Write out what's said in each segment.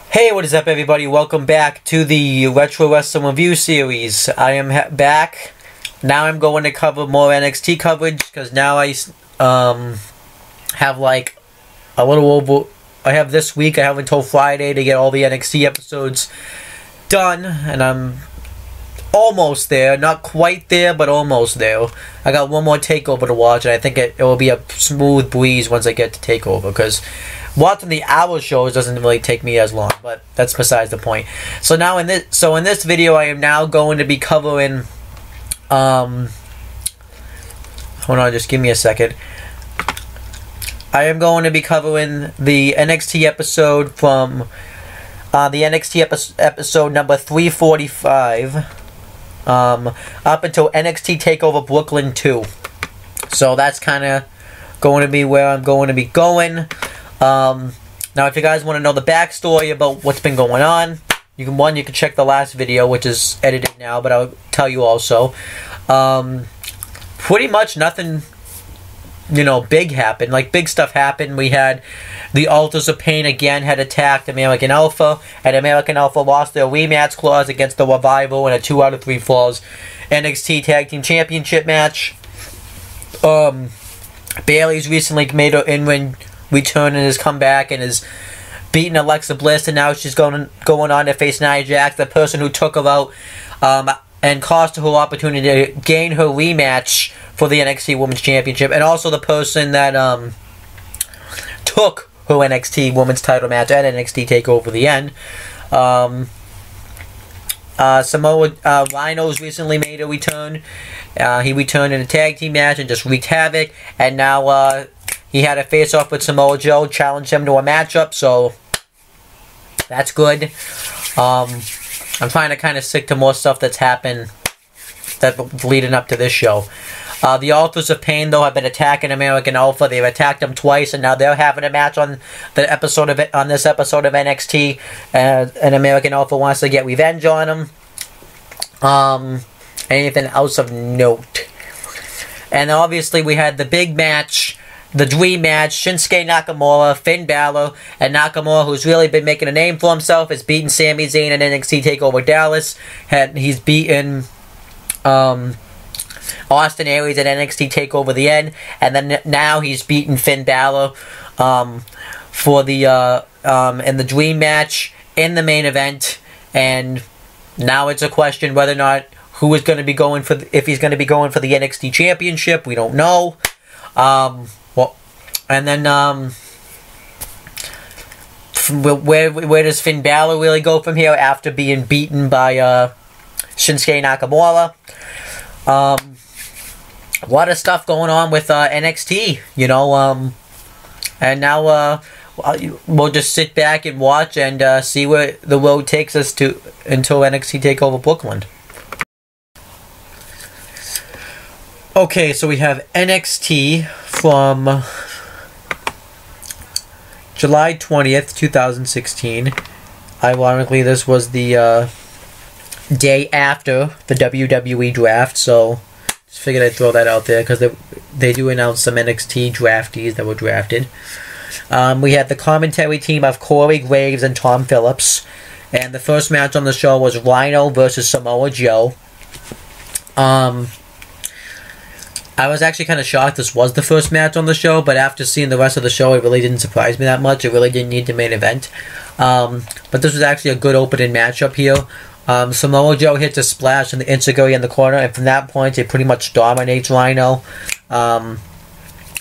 Hey, what is up, everybody? Welcome back to the Retro Wrestling Review Series. I am back. Now I'm going to cover more NXT coverage, because now I have like a little over... I have this week, I have until Friday to get all the NXT episodes done, and I'm almost there. Not quite there, but almost there. I got one more TakeOver to watch, and I think it will be a smooth breeze once I get to TakeOver, because watching the hour shows doesn't really take me as long, but that's besides the point. So now in this video, I am now going to be covering. Hold on, just give me a second. I am going to be covering the NXT episode from the NXT episode number 345 up until NXT TakeOver Brooklyn 2. So that's kind of going to be where I'm going to be going. Now, if you guys want to know the backstory about what's been going on, you can check the last video, which is edited now, but I'll tell you also. Pretty much nothing, big happened. Like, big stuff happened. We had the Authors of Pain again had attacked American Alpha, and American Alpha lost their rematch clause against the Revival in a 2 out of 3 falls NXT Tag Team Championship match. Bayley's recently made her in-ring return and has come back and is beating Alexa Bliss, and now she's going on to face Nia Jax, the person who took her out and cost her her opportunity to gain her rematch for the NXT Women's Championship, and also the person that took her NXT Women's title match at NXT TakeOver the End. Rhino's recently made a return. He returned in a tag team match and just wreaked havoc, and now he had a face-off with Samoa Joe, challenged him to a matchup, so that's good. I'm trying to kind of stick to more stuff that's happened leading up to this show. The Authors of Pain, though, have been attacking American Alpha. They've attacked them twice, and now they're having a match on this episode of NXT. And American Alpha wants to get revenge on them. Anything else of note? And obviously, we had the big match. The dream match, Shinsuke Nakamura, Finn Balor, and Nakamura, who's really been making a name for himself, has beaten Sami Zayn in NXT TakeOver Dallas. He's beaten Austin Aries at NXT TakeOver the End, and then now he's beaten Finn Balor for the in the dream match in the main event, and now it's a question whether or not who is going to be going for if he's going to be going for the NXT Championship. We don't know. And then, where does Finn Balor really go from here after being beaten by Shinsuke Nakamura? A lot of stuff going on with NXT, and now we'll just sit back and watch and see where the road takes us to until NXT TakeOver Brooklyn. Okay, so we have NXT from July 20th, 2016. Ironically, this was the day after the WWE draft, so just figured I'd throw that out there because they do announce some NXT draftees that were drafted. We had the commentary team of Corey Graves and Tom Phillips, and the first match on the show was Rhino versus Samoa Joe. I was actually kind of shocked this was the first match on the show, but after seeing the rest of the show, it really didn't surprise me that much. It really didn't need the main event. But this was actually a good opening matchup here. Samoa Joe hits a splash in the Enzuigiri in the corner, and from that point, it pretty much dominates Rhino. And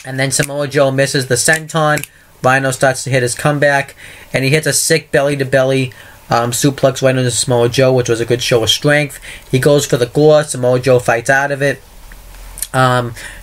then Samoa Joe misses the senton. Rhino starts to hit his comeback, and he hits a sick belly-to-belly suplex right into Samoa Joe, which was a good show of strength. He goes for the gore. Samoa Joe fights out of it.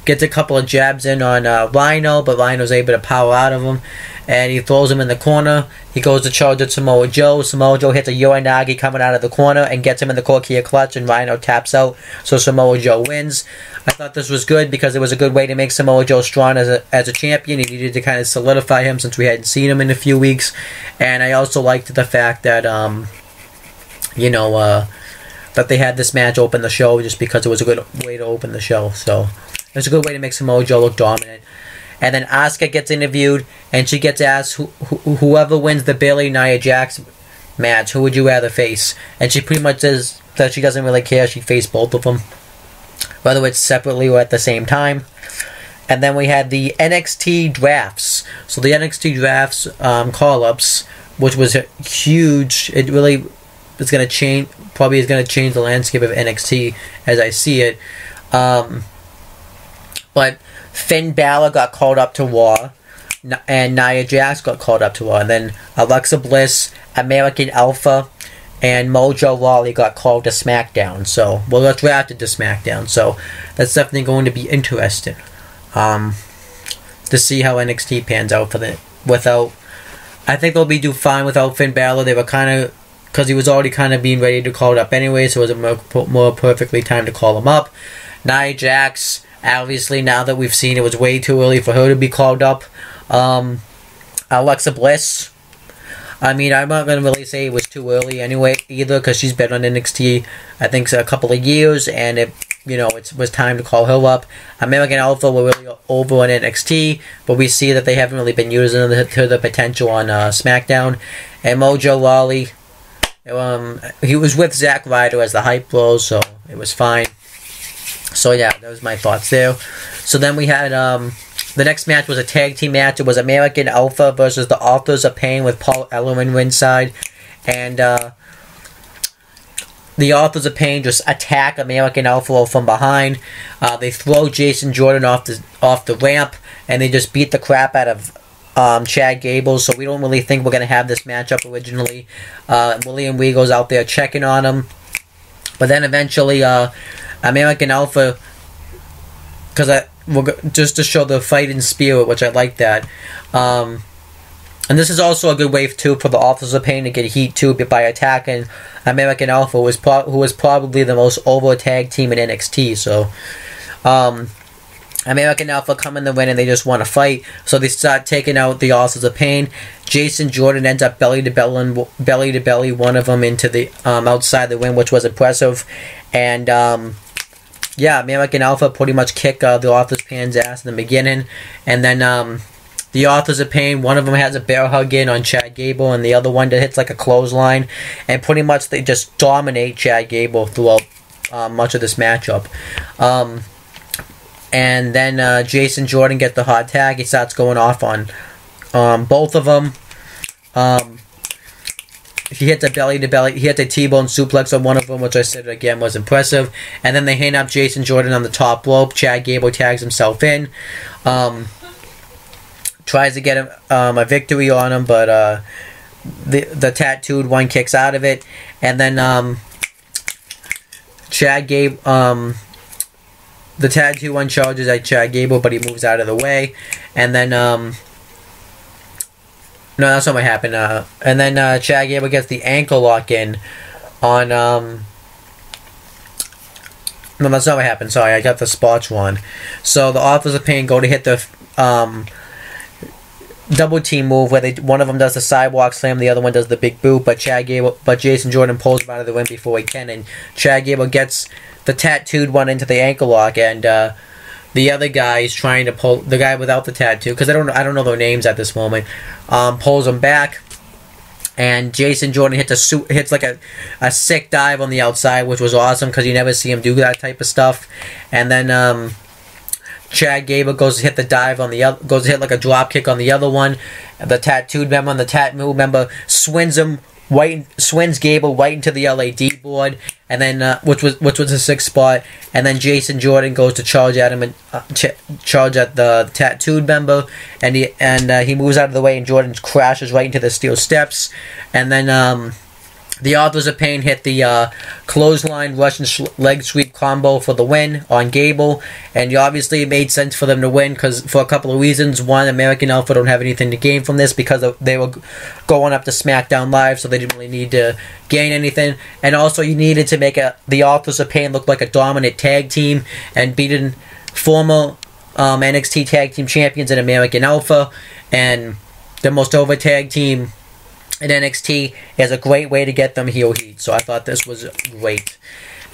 Gets a couple of jabs in on Rhino, but Rhino's able to power out of him, and he throws him in the corner. He goes to charge at Samoa Joe. Samoa Joe hits a Uranagi coming out of the corner and gets him in the Corkia clutch, and Rhino taps out, so Samoa Joe wins. I thought this was good because it was a good way to make Samoa Joe strong as a champion. He needed to kind of solidify him since we hadn't seen him in a few weeks, and I also liked the fact that that they had this match open the show just because it was a good way to open the show. So it was a good way to make Samoa Joe look dominant. And then Asuka gets interviewed, and she gets asked whoever wins the Bayley Nia Jax match. Who would you rather face? And she pretty much says that she doesn't really care. She faced both of them, whether it's separately or at the same time. And then we had the NXT drafts. So the NXT drafts call-ups, which was huge. It really is going to change. Probably is going to change the landscape of NXT as I see it. But Finn Balor got called up to Raw, and Nia Jax got called up to Raw. And then Alexa Bliss, American Alpha, and Mojo Rawley got called to SmackDown. So, well, got drafted to SmackDown. So that's definitely going to be interesting to see how NXT pans out for the without. I think they'll do fine without Finn Balor. They were kind of, because he was already kind of being ready to call it up anyway, so it was a more perfectly time to call him up. Nia Jax, obviously, now that we've seen it was way too early for her to be called up. Alexa Bliss, I mean, I'm not going to really say it was too early anyway either, because she's been on NXT, I think, a couple of years, and it was time to call her up. American Alpha were really over on NXT, but we see that they haven't really been using her to the potential on SmackDown. And Mojo Rawley, he was with Zack Ryder as the hype bro, so it was fine. So yeah, that was my thoughts there. So then we had the next match was a tag team match. It was American Alpha versus the Authors of Pain with Paul Ellering ringside, and the Authors of Pain just attack American Alpha from behind. They throw Jason Jordan off the ramp, and they just beat the crap out of Chad Gable. So we don't really think we're gonna have this matchup originally. William Regal's out there checking on him, but then eventually American Alpha, just to show the fighting spirit, which I like that. And this is also a good way too for the Authors of Pain to get heat too by attacking American Alpha, who was probably the most over tag team in NXT. So American Alpha come in the win and they just want to fight, so they start taking out the Authors of Pain. Jason Jordan ends up belly to belly one of them into the outside the ring, which was impressive. And yeah, American Alpha pretty much kick the Authors of Pain's ass in the beginning, and then the Authors of Pain, one of them has a bear hug in on Chad Gable, and the other one that hits like a clothesline, and pretty much they just dominate Chad Gable throughout much of this matchup. And then Jason Jordan gets the hot tag. He starts going off on both of them. He hits a belly to belly. He hits a T-bone suplex on one of them, which I said again was impressive. And then they hand up Jason Jordan on the top rope. Chad Gable tags himself in. Tries to get him a victory on him, but the tattooed one kicks out of it. And then Chad Gable, the tattooed one charges at Chad Gable, but he moves out of the way. And then no, that's not what happened. And then Chad Gable gets the ankle lock in on no, that's not what happened. Sorry, I got the spots wrong. So the Authors of Pain go to hit the double team move where one of them does the sidewalk slam, the other one does the big boot, but Jason Jordan pulls him out of the ring before he can, and Chad Gable gets the tattooed one into the ankle lock, and the other guy is trying to pull the guy without the tattoo, because I don't know their names at this moment, pulls him back, and Jason Jordan hits like a sick dive on the outside, which was awesome because you never see him do that type of stuff. And then Chad Gable goes to hit the dive on the other, goes to hit like a drop kick on the other one. The tattooed member and the tattooed member swings Gable right into the LAD board, and then which was a 6 spot. And then Jason Jordan goes to charge at him and charge at the tattooed member, and he moves out of the way, and Jordan crashes right into the steel steps. And then the Authors of Pain hit the clothesline Russian leg sweep combo for the win on Gable, and obviously it made sense for them to win because for a couple of reasons. One, American Alpha don't have anything to gain from this because they were going up to SmackDown Live, so they didn't really need to gain anything. And also, you needed to make the Authors of Pain look like a dominant tag team and beating former NXT Tag Team Champions in American Alpha, and the most over tag team in NXT is a great way to get them heel heat. So I thought this was great.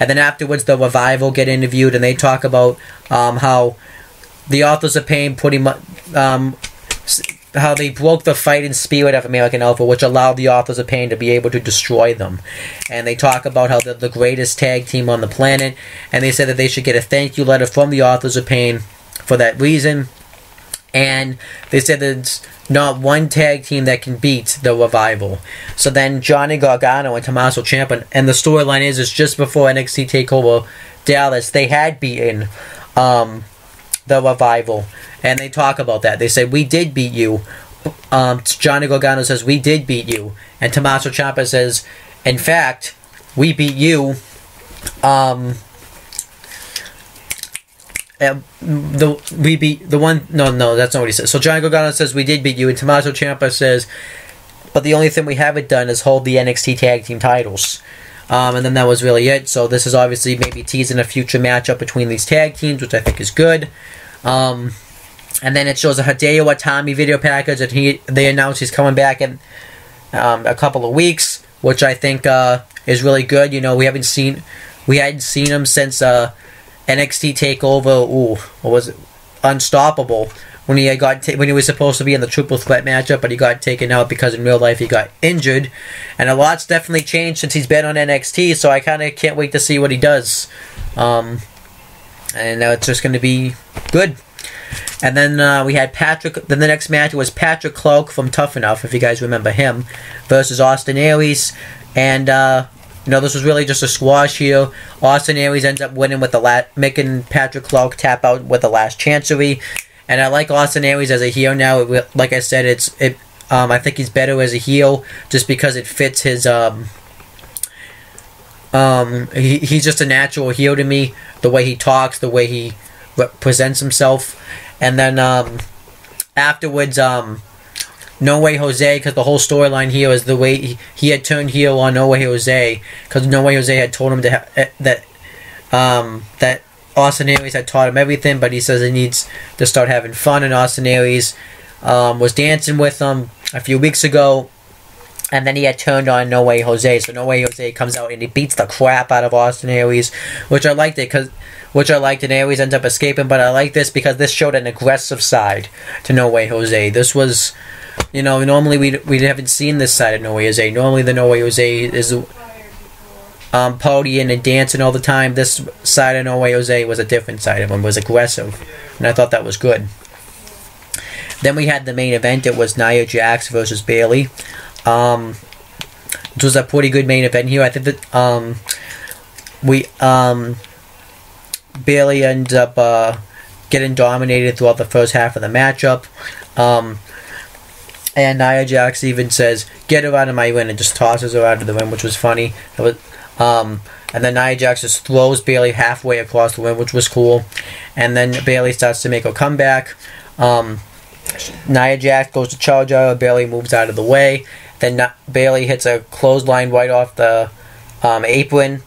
And then afterwards, the Revival get interviewed, and they talk about how the Authors of Pain pretty much how they broke the fighting spirit of American Alpha, which allowed the Authors of Pain to be able to destroy them. And they talk about how they're the greatest tag team on the planet, and they said that they should get a thank you letter from the Authors of Pain for that reason. And they said there's not one tag team that can beat the Revival. So then Johnny Gargano and Tommaso Ciampa, and the storyline is just before NXT TakeOver Dallas, they had beaten the Revival. And they talk about that. They said, we did beat you. Johnny Gargano says, we did beat you. And Tommaso Ciampa says, in fact, we beat you. No, that's not what he says. So Johnny Gargano says, we did beat you. And Tommaso Ciampa says, but the only thing we haven't done is hold the NXT Tag Team titles. And then that was really it. So this is obviously maybe teasing a future matchup between these tag teams, which I think is good. And then it shows a Hideo Itami video package that they announced he's coming back in a couple of weeks, which I think is really good. You know, we hadn't seen him since NXT Takeover. What was it? Unstoppable, when he was supposed to be in the triple threat matchup, but he got taken out because in real life he got injured. And a lot's definitely changed since he's been on NXT, so I kind of can't wait to see what he does. And it's just going to be good. And then we had Patrick. Then the next match was Patrick Clark from Tough Enough, if you guys remember him, versus Austin Aries. And this was really just a squash here. Austin Aries ends up winning with making Patrick Clark tap out with the last chancery. And I like Austin Aries as a heel now. Like I said, I think he's better as a heel just because it fits his. He's just a natural heel to me. The way he talks, the way he presents himself. And then afterwards, No Way Jose, because the whole storyline here is the way he had turned heel on No Way Jose, because No Way Jose had told him that Austin Aries had taught him everything, but he says he needs to start having fun, and Austin Aries was dancing with him a few weeks ago, and then he had turned on No Way Jose, so No Way Jose comes out and he beats the crap out of Austin Aries, which I liked and Aries ends up escaping, but I like this because this showed an aggressive side to No Way Jose. This was, normally we haven't seen this side of No Way Jose. Normally the No Way Jose is partying and dancing all the time. This side of No Way Jose was a different side of him, was aggressive, and I thought that was good. Then we had the main event. It was Nia Jax versus Bayley. It was a pretty good main event here. I think that Bayley ends up getting dominated throughout the first half of the matchup. And Nia Jax even says, "Get her out of my ring," and just tosses her out of the ring, which was funny. And then Nia Jax just throws Bayley halfway across the ring, which was cool. And then Bayley starts to make a comeback. Nia Jax goes to charge her. Bayley moves out of the way. Then Bayley hits a clothesline right off the apron,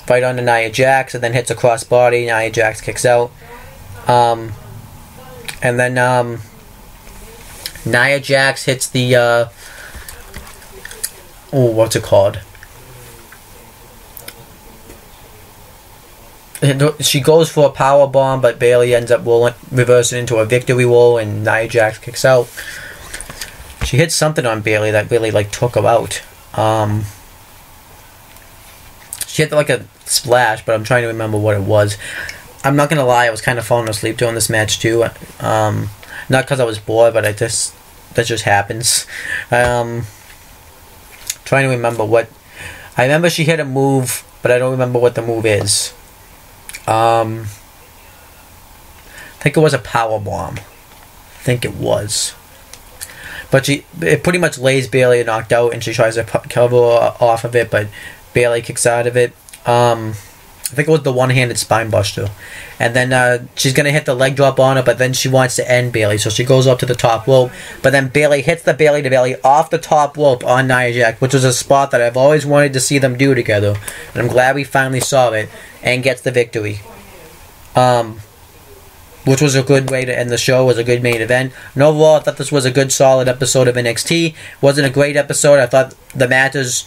right onto Nia Jax, and then hits a crossbody. Nia Jax kicks out. And then Nia Jax hits the what's it called? She goes for a power bomb, but Bayley ends up reversing into a victory roll, and Nia Jax kicks out. She hit something on Bayley that really took her out. She hit a splash, but I'm trying to remember what it was. I'm not gonna lie, I was kind of falling asleep during this match too. Not because I was bored, but that just happens. Trying to remember what. I remember she hit a move, but I don't remember what the move is. I think it was a power bomb. I think it was. But it pretty much lays Bayley knocked out, and she tries to cover off of it, but Bayley kicks out of it. I think it was the one-handed spine buster. And then she's going to hit the leg drop on her, but then she wants to end Bayley, so she goes up to the top rope. But then Bayley hits the Bayley to Bayley off the top rope on Nia Jax, which was a spot that I've always wanted to see them do together. And I'm glad we finally saw it, and gets the victory. Which was a good way to end the show, was a good main event. And overall, I thought this was a good, solid episode of NXT. Wasn't a great episode. I thought the matches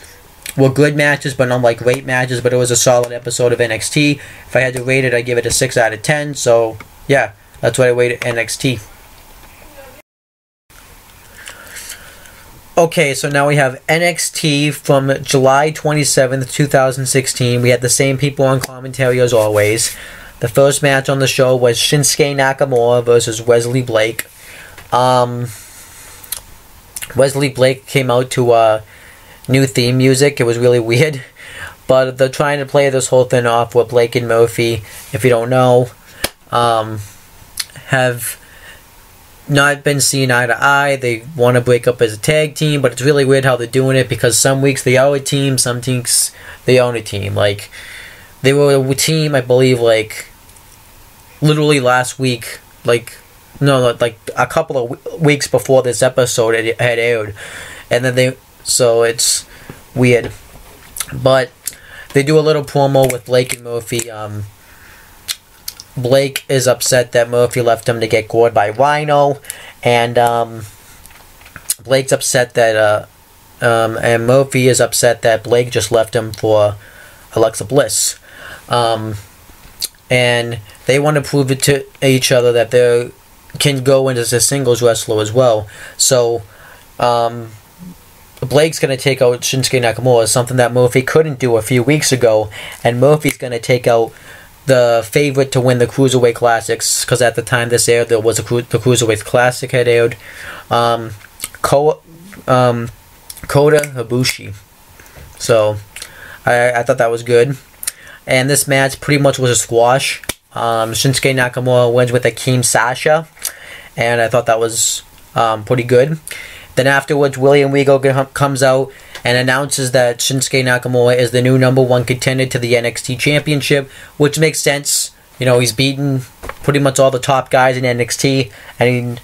were good matches, but not great matches, but it was a solid episode of NXT. If I had to rate it, I'd give it a 6 out of 10. So, yeah, that's what I rated NXT. Okay, so now we have NXT from July 27th, 2016. We had the same people on commentary as always. The first match on the show was Shinsuke Nakamura versus Wesley Blake. Wesley Blake came out to new theme music. It was really weird. But they're trying to play this whole thing off with Blake and Murphy, if you don't know, have not been seen eye to eye. They want to break up as a tag team, but it's really weird how they're doing it because some weeks they are a team, some weeks they aren't a team. Like, they were a team, I believe, like, literally last week, like a couple of weeks before this episode had aired. And then so it's weird. But they do a little promo with Blake and Murphy. Blake is upset that Murphy left him to get gored by Rhino, and Blake's upset that and Murphy is upset that Blake just left him for Alexa Bliss, and they want to prove it to each other that they can go into as a singles wrestler as well. So Blake's going to take out Shinsuke Nakamura, something that Murphy couldn't do a few weeks ago, and Murphy's going to take out the favorite to win the Cruiserweight Classics, because at the time this aired, there was the Cruiserweight Classic had aired. Kota Ibushi. So, I thought that was good. And this match pretty much was a squash. Shinsuke Nakamura wins with a Team Sasha, and I thought that was pretty good. Then afterwards, William Regal comes out and announces that Shinsuke Nakamura is the new #1 contender to the NXT Championship, which makes sense. You know, he's beaten pretty much all the top guys in NXT, and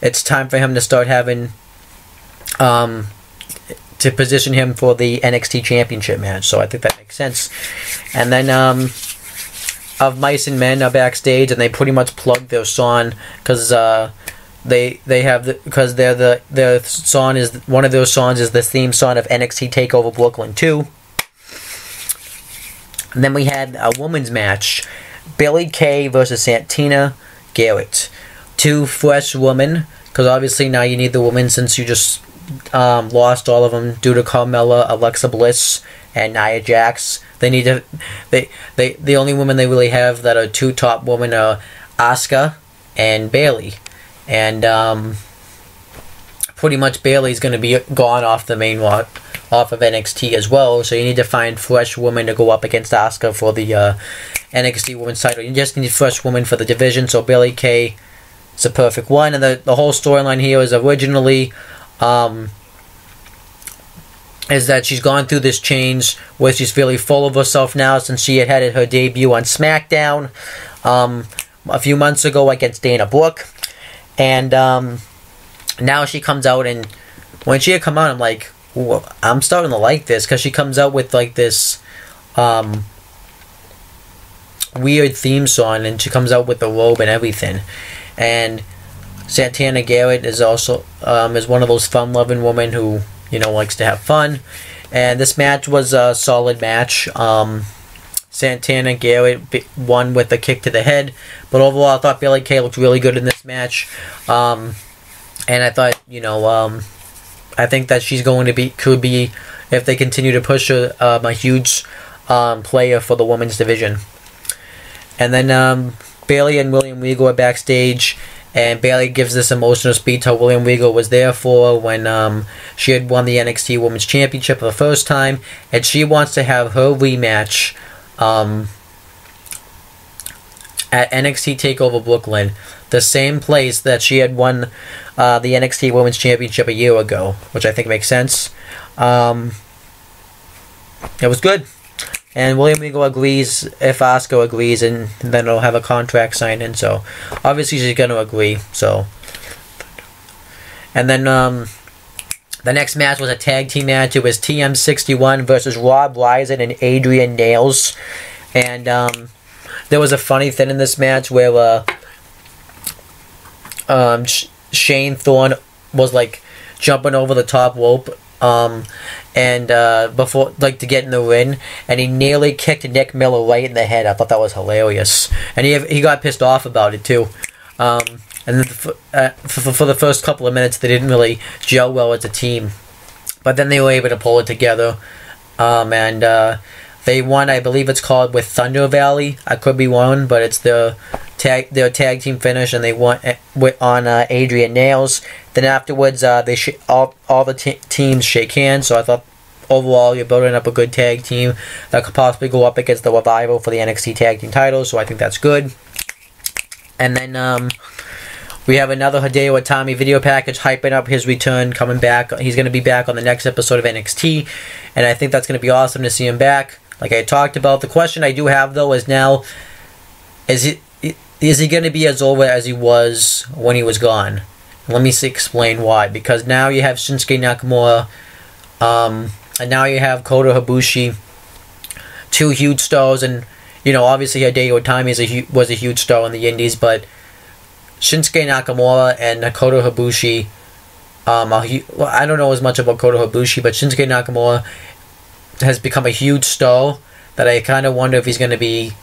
it's time for him to start having to position him for the NXT Championship match. So I think that makes sense. And then of Mice and Men are backstage, and they pretty much plug their song because They have because their song is one of their songs is the theme song of NXT Takeover Brooklyn 2. And then we had a women's match, Billie Kay versus Santina Garrett, two fresh women, because obviously now you need the women since you just lost all of them due to Carmella, Alexa Bliss, and Nia Jax. They need to the only women they really have that are two top women are Asuka and Bayley. And pretty much Bayley's going to be gone off the main off of NXT as well. So you need to find fresh women to go up against Asuka for the NXT Women's title. You just need fresh women for the division. So Billie Kay is a perfect one. And the whole storyline here is originally is that she's gone through this change where she's really full of herself now since she had her debut on SmackDown a few months ago against Dana Brooke. And now she comes out, and when she had come out, I'm like, ooh, I'm starting to like this, because she comes out with like this weird theme song, and she comes out with the robe and everything. And Santana Garrett is also is one of those fun-loving women who, you know, likes to have fun. And this match was a solid match. Santana Garrett won with a kick to the head, but overall I thought Billie Kay looked really good in this match, and I thought, you know, I think that she's going to could be, if they continue to push her, a huge player for the women's division. And then Bayley and William Regal are backstage, and Bayley gives this emotional speech how William Regal was there for when she had won the NXT Women's Championship for the first time, and she wants to have her rematch at NXT TakeOver Brooklyn, the same place that she had won the NXT Women's Championship a year ago, which I think makes sense. It was good. And William Regal agrees if Asuka agrees, and then they'll have a contract signed in, so obviously she's going to agree. So, and then the next match was a tag team match. It was TM61 versus Rob Ryzen and Adrian Nails. And there was a funny thing in this match where Shane Thorne was like jumping over the top rope and before, like, to get in the ring, and he nearly kicked Nick Miller right in the head. I thought that was hilarious. And he got pissed off about it too. And then for the first couple of minutes, they didn't really gel well as a team. but then they were able to pull it together, and they won. I believe it's called with Thunder Valley. I could be wrong, but it's their tag team finish, and they won on Adrian Nails. Then afterwards, all the teams shake hands. So I thought overall you're building up a good tag team that could possibly go up against the Revival for the NXT tag team titles. So I think that's good. And then we have another Hideo Itami video package hyping up his return, coming back. He's going to be back on the next episode of NXT, and I think that's going to be awesome to see him back. Like I talked about, the question I do have though is now, is he going to be as over as he was when he was gone? Let me explain why. Because now you have Shinsuke Nakamura, and now you have Kota Ibushi, two huge stars, and obviously Hideo Itami was a huge star in the Indies, but Shinsuke Nakamura and Kota Ibushi, I don't know as much about Kota Ibushi, but Shinsuke Nakamura has become a huge star that I kind of wonder if he's going to be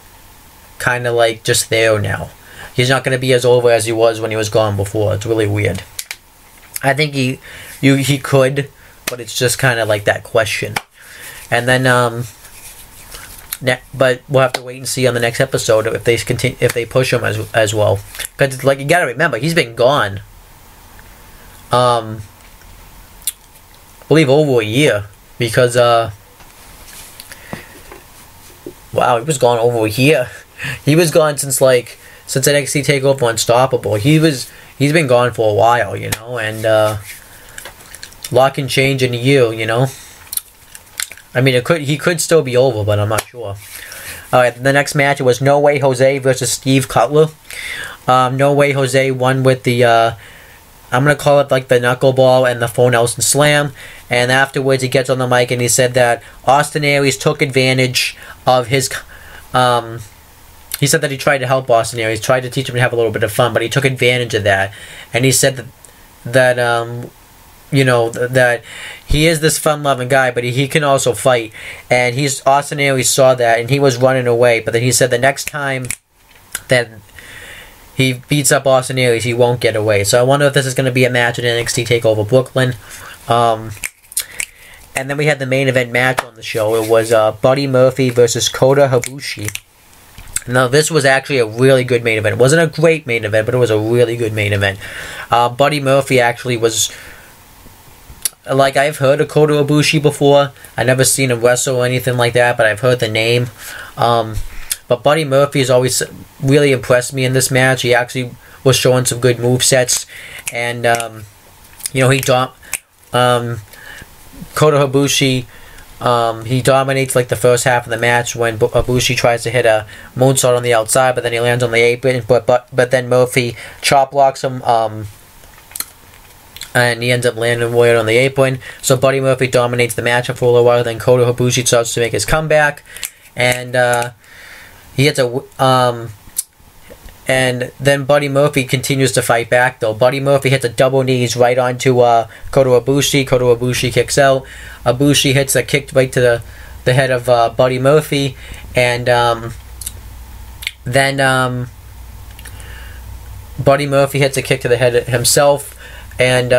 kind of like just there now. He's not going to be as over as he was when he was gone before. It's really weird. I think he could, but it's just kind of like that question. And then but we'll have to wait and see on the next episode if they push him as well. Because like you got to remember, he's been gone. I believe over a year, because wow, he was gone over a year. He was gone since NXT TakeOver Unstoppable. He's been gone for a while, and a lot can change in a year, I mean, he could still be over, but I'm not sure. Alright, the next match was No Way Jose versus Steve Cutler. No Way Jose won with the, I'm going to call it like the knuckleball and the Full Nelson Slam. And afterwards he gets on the mic and he said that Austin Aries took advantage of his, he said that he tried to help Austin Aries, tried to teach him to have a little bit of fun, but he took advantage of that. And he said that he is this fun-loving guy, but he can also fight. And Austin Aries saw that, and he was running away. But then he said the next time that he beats up Austin Aries, he won't get away. So I wonder if this is going to be a match at NXT TakeOver Brooklyn. And then we had the main event match on the show. It was Buddy Murphy versus Kota Ibushi. Now, this was actually a really good main event. It wasn't a great main event, but it was a really good main event. Buddy Murphy actually was... Like, I've heard of Kota Ibushi before. I've never seen him wrestle or anything like that, but I've heard the name. But Buddy Murphy has always really impressed me in this match. He actually was showing some good movesets. And, Kota Ibushi, he dominates like the first half of the match when Ibushi tries to hit a moonsault on the outside, but then he lands on the apron. But then Murphy chop blocks him, and he ends up landing right on the apron. So Buddy Murphy dominates the match for a little while. Then Kota Ibushi starts to make his comeback, and he hits and then Buddy Murphy continues to fight back, though. Buddy Murphy hits a double knees right onto Kota Ibushi. Kota Ibushi kicks out. Ibushi hits a kick right to the head of Buddy Murphy, and then Buddy Murphy hits a kick to the head himself. And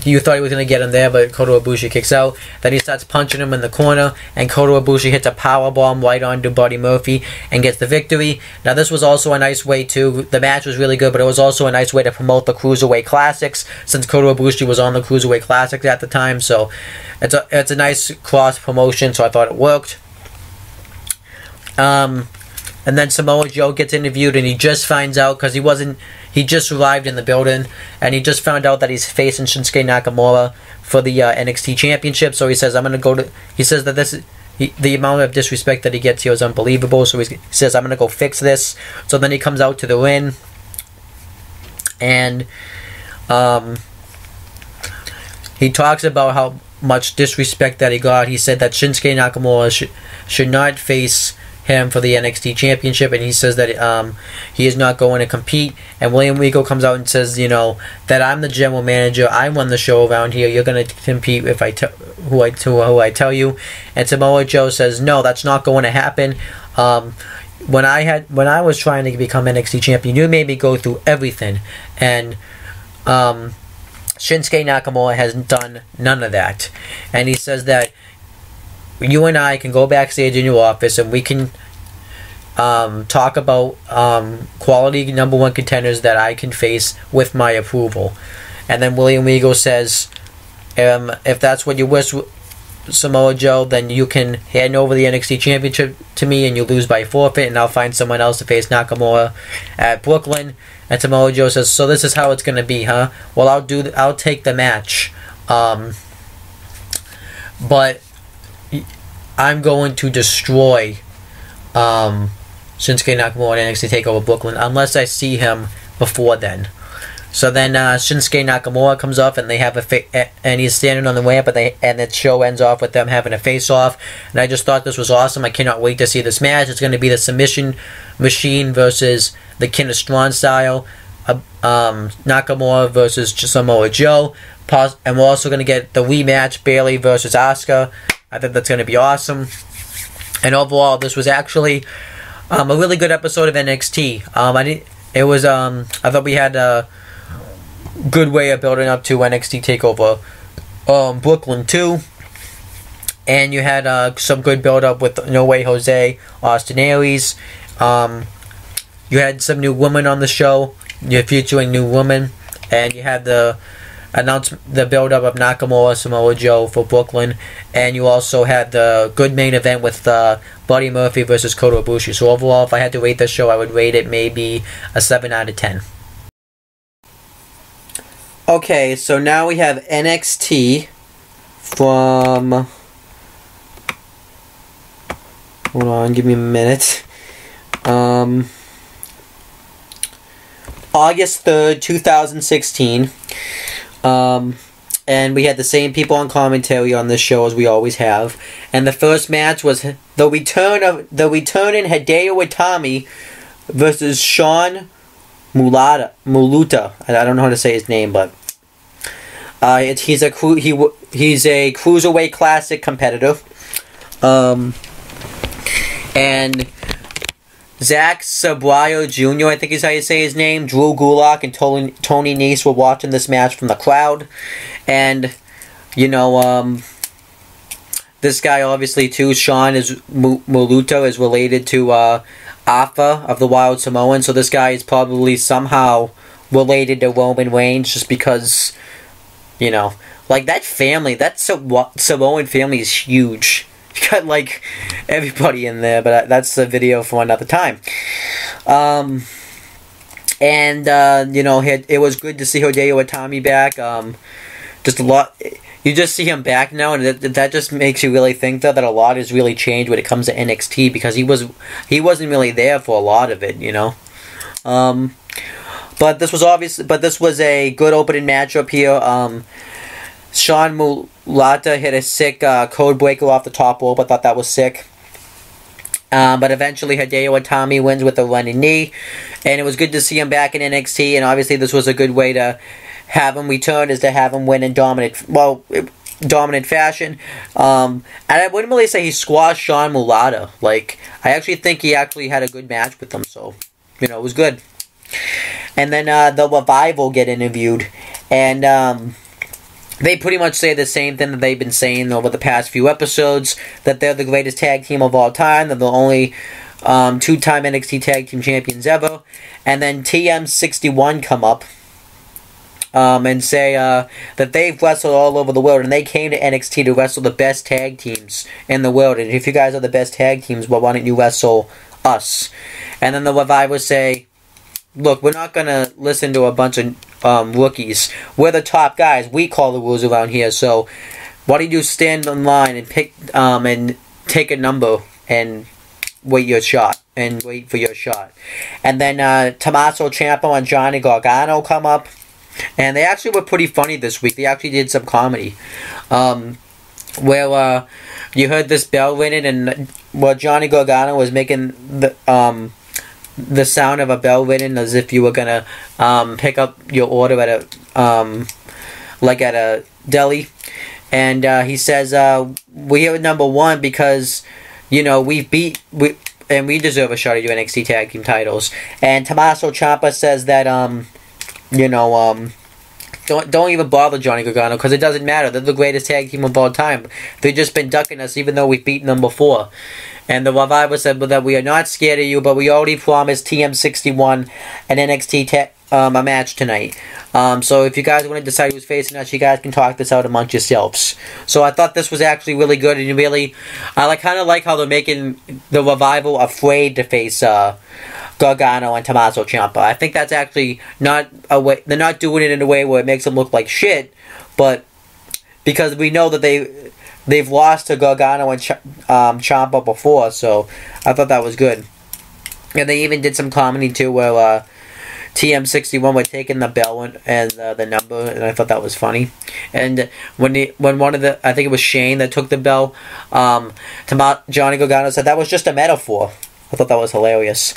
you thought he was going to get him there, but Kota Ibushi kicks out. Then he starts punching him in the corner, and Kota Ibushi hits a powerbomb right onto Buddy Murphy and gets the victory. Now, this was also a nice way to... The match was really good, but it was also a nice way to promote the Cruiserweight Classics, since Kota Ibushi was on the Cruiserweight Classics at the time. So, it's a nice cross-promotion, so I thought it worked. And then Samoa Joe gets interviewed, and he just finds out, because he just arrived in the building, and he just found out that he's facing Shinsuke Nakamura for the NXT Championship. So he says, he says that the amount of disrespect that he gets here is unbelievable. So he says, I'm going to go fix this. So then he comes out to the ring, and he talks about how much disrespect that he got. He said that Shinsuke Nakamura should not face him for the NXT Championship, and he says that he is not going to compete. And William Regal comes out and says, that I'm the general manager, I run the show around here, you're going to compete if who I tell you. And Samoa Joe says, no, that's not going to happen. When I was trying to become NXT champion, you made me go through everything. And Shinsuke Nakamura has done none of that. And he says that you and I can go backstage in your office and we can talk about quality number one contenders that I can face with my approval. And then William Regal says, if that's what you wish, Samoa Joe, then you can hand over the NXT Championship to me and you lose by forfeit, and I'll find someone else to face Nakamura at Brooklyn. And Samoa Joe says, so this is how it's going to be, huh? Well, I'll take the match. But I'm going to destroy Shinsuke Nakamura at NXT TakeOver Brooklyn unless I see him before then. So then Shinsuke Nakamura comes off and they have and he's standing on the ramp, and the show ends off with them having a face-off. And I just thought this was awesome. I cannot wait to see this match. It's going to be the Submission Machine versus the King of Strong Style, Nakamura versus Samoa Joe, and we're also going to get the rematch, Bayley versus Asuka. I think that's going to be awesome. And overall, this was actually a really good episode of NXT. I thought we had a good way of building up to NXT TakeOver Brooklyn 2. And you had some good build up with No Way Jose, Austin Aries. You had some new women on the show. You're featuring new women. And you had the build up of Nakamura, Samoa Joe for Brooklyn. And you also had the good main event with Buddy Murphy versus Kota Ibushi. So overall, if I had to rate this show, I would rate it maybe a 7 out of 10. Okay, so now we have NXT from... Hold on, give me a minute. August 3rd, 2016. And we had the same people on commentary on this show as we always have. And the first match was the return in Hideo Itami versus Sean Muluta. I don't know how to say his name, but he's a Cruiserweight Classic competitor. And Zack Sabrayo Jr., I think is how you say his name, Drew Gulak, and Tony Nese were watching this match from the crowd. And, this guy obviously too, Sean Muluta, is related to Alpha of the Wild Samoan, so this guy is probably somehow related to Roman Reigns just because, like that family, that Samoan family is huge. You got like everybody in there, but that's a video for another time. It was good to see Hideo Itami back. Just a lot. You just see him back now, and that just makes you really think that a lot has really changed when it comes to NXT, because he wasn't really there for a lot of it, But this was a good opening matchup here. Sean Muluta hit a sick code breaker off the top rope. I thought that was sick. But eventually Hideo Itami wins with a running knee. And it was good to see him back in NXT. And obviously this was a good way to have him return, is to have him win in dominant fashion. And I wouldn't really say he squashed Sean Muluta. Like, I actually think he actually had a good match with him. So, it was good. And then the Revival get interviewed. And they pretty much say the same thing that they've been saying over the past few episodes, that they're the greatest tag team of all time, they're the only two-time NXT Tag Team Champions ever. And then TM61 come up and say that they've wrestled all over the world, and they came to NXT to wrestle the best tag teams in the world. And if you guys are the best tag teams, well, why don't you wrestle us? And then the Revival say, look, we're not going to listen to a bunch of rookies. We're the top guys. We call the rules around here. So why don't you stand in line and pick and take a number and wait for your shot. And then Tommaso Ciampa and Johnny Gargano come up. And they actually were pretty funny this week. They actually did some comedy. Where you heard this bell ringing, and Johnny Gargano was making the sound of a bell ringing as if you were gonna pick up your order at a deli. And he says, we're here at number one because we deserve a shot at your NXT Tag Team titles. And Tommaso Ciampa says that don't even bother Johnny Gargano, because it doesn't matter. They're the greatest tag team of all time. They've just been ducking us, even though we've beaten them before. And the Revival said that we are not scared of you, but we already promised TM61 and NXT a match tonight. So if you guys want to decide who's facing us, you guys can talk this out amongst yourselves. So I thought this was actually really good, and really, I kind of like how they're making the Revival afraid to face Gargano and Tommaso Ciampa. I think that's actually not a way. They're not doing it in a way where it makes them look like shit, but because we know that they've lost to Gargano and Ciampa before, so I thought that was good. And they even did some comedy too, where TM61 were taking the bell and the number, and I thought that was funny. And when one of the, I think it was Shane that took the bell, Johnny Gargano said that was just a metaphor. I thought that was hilarious.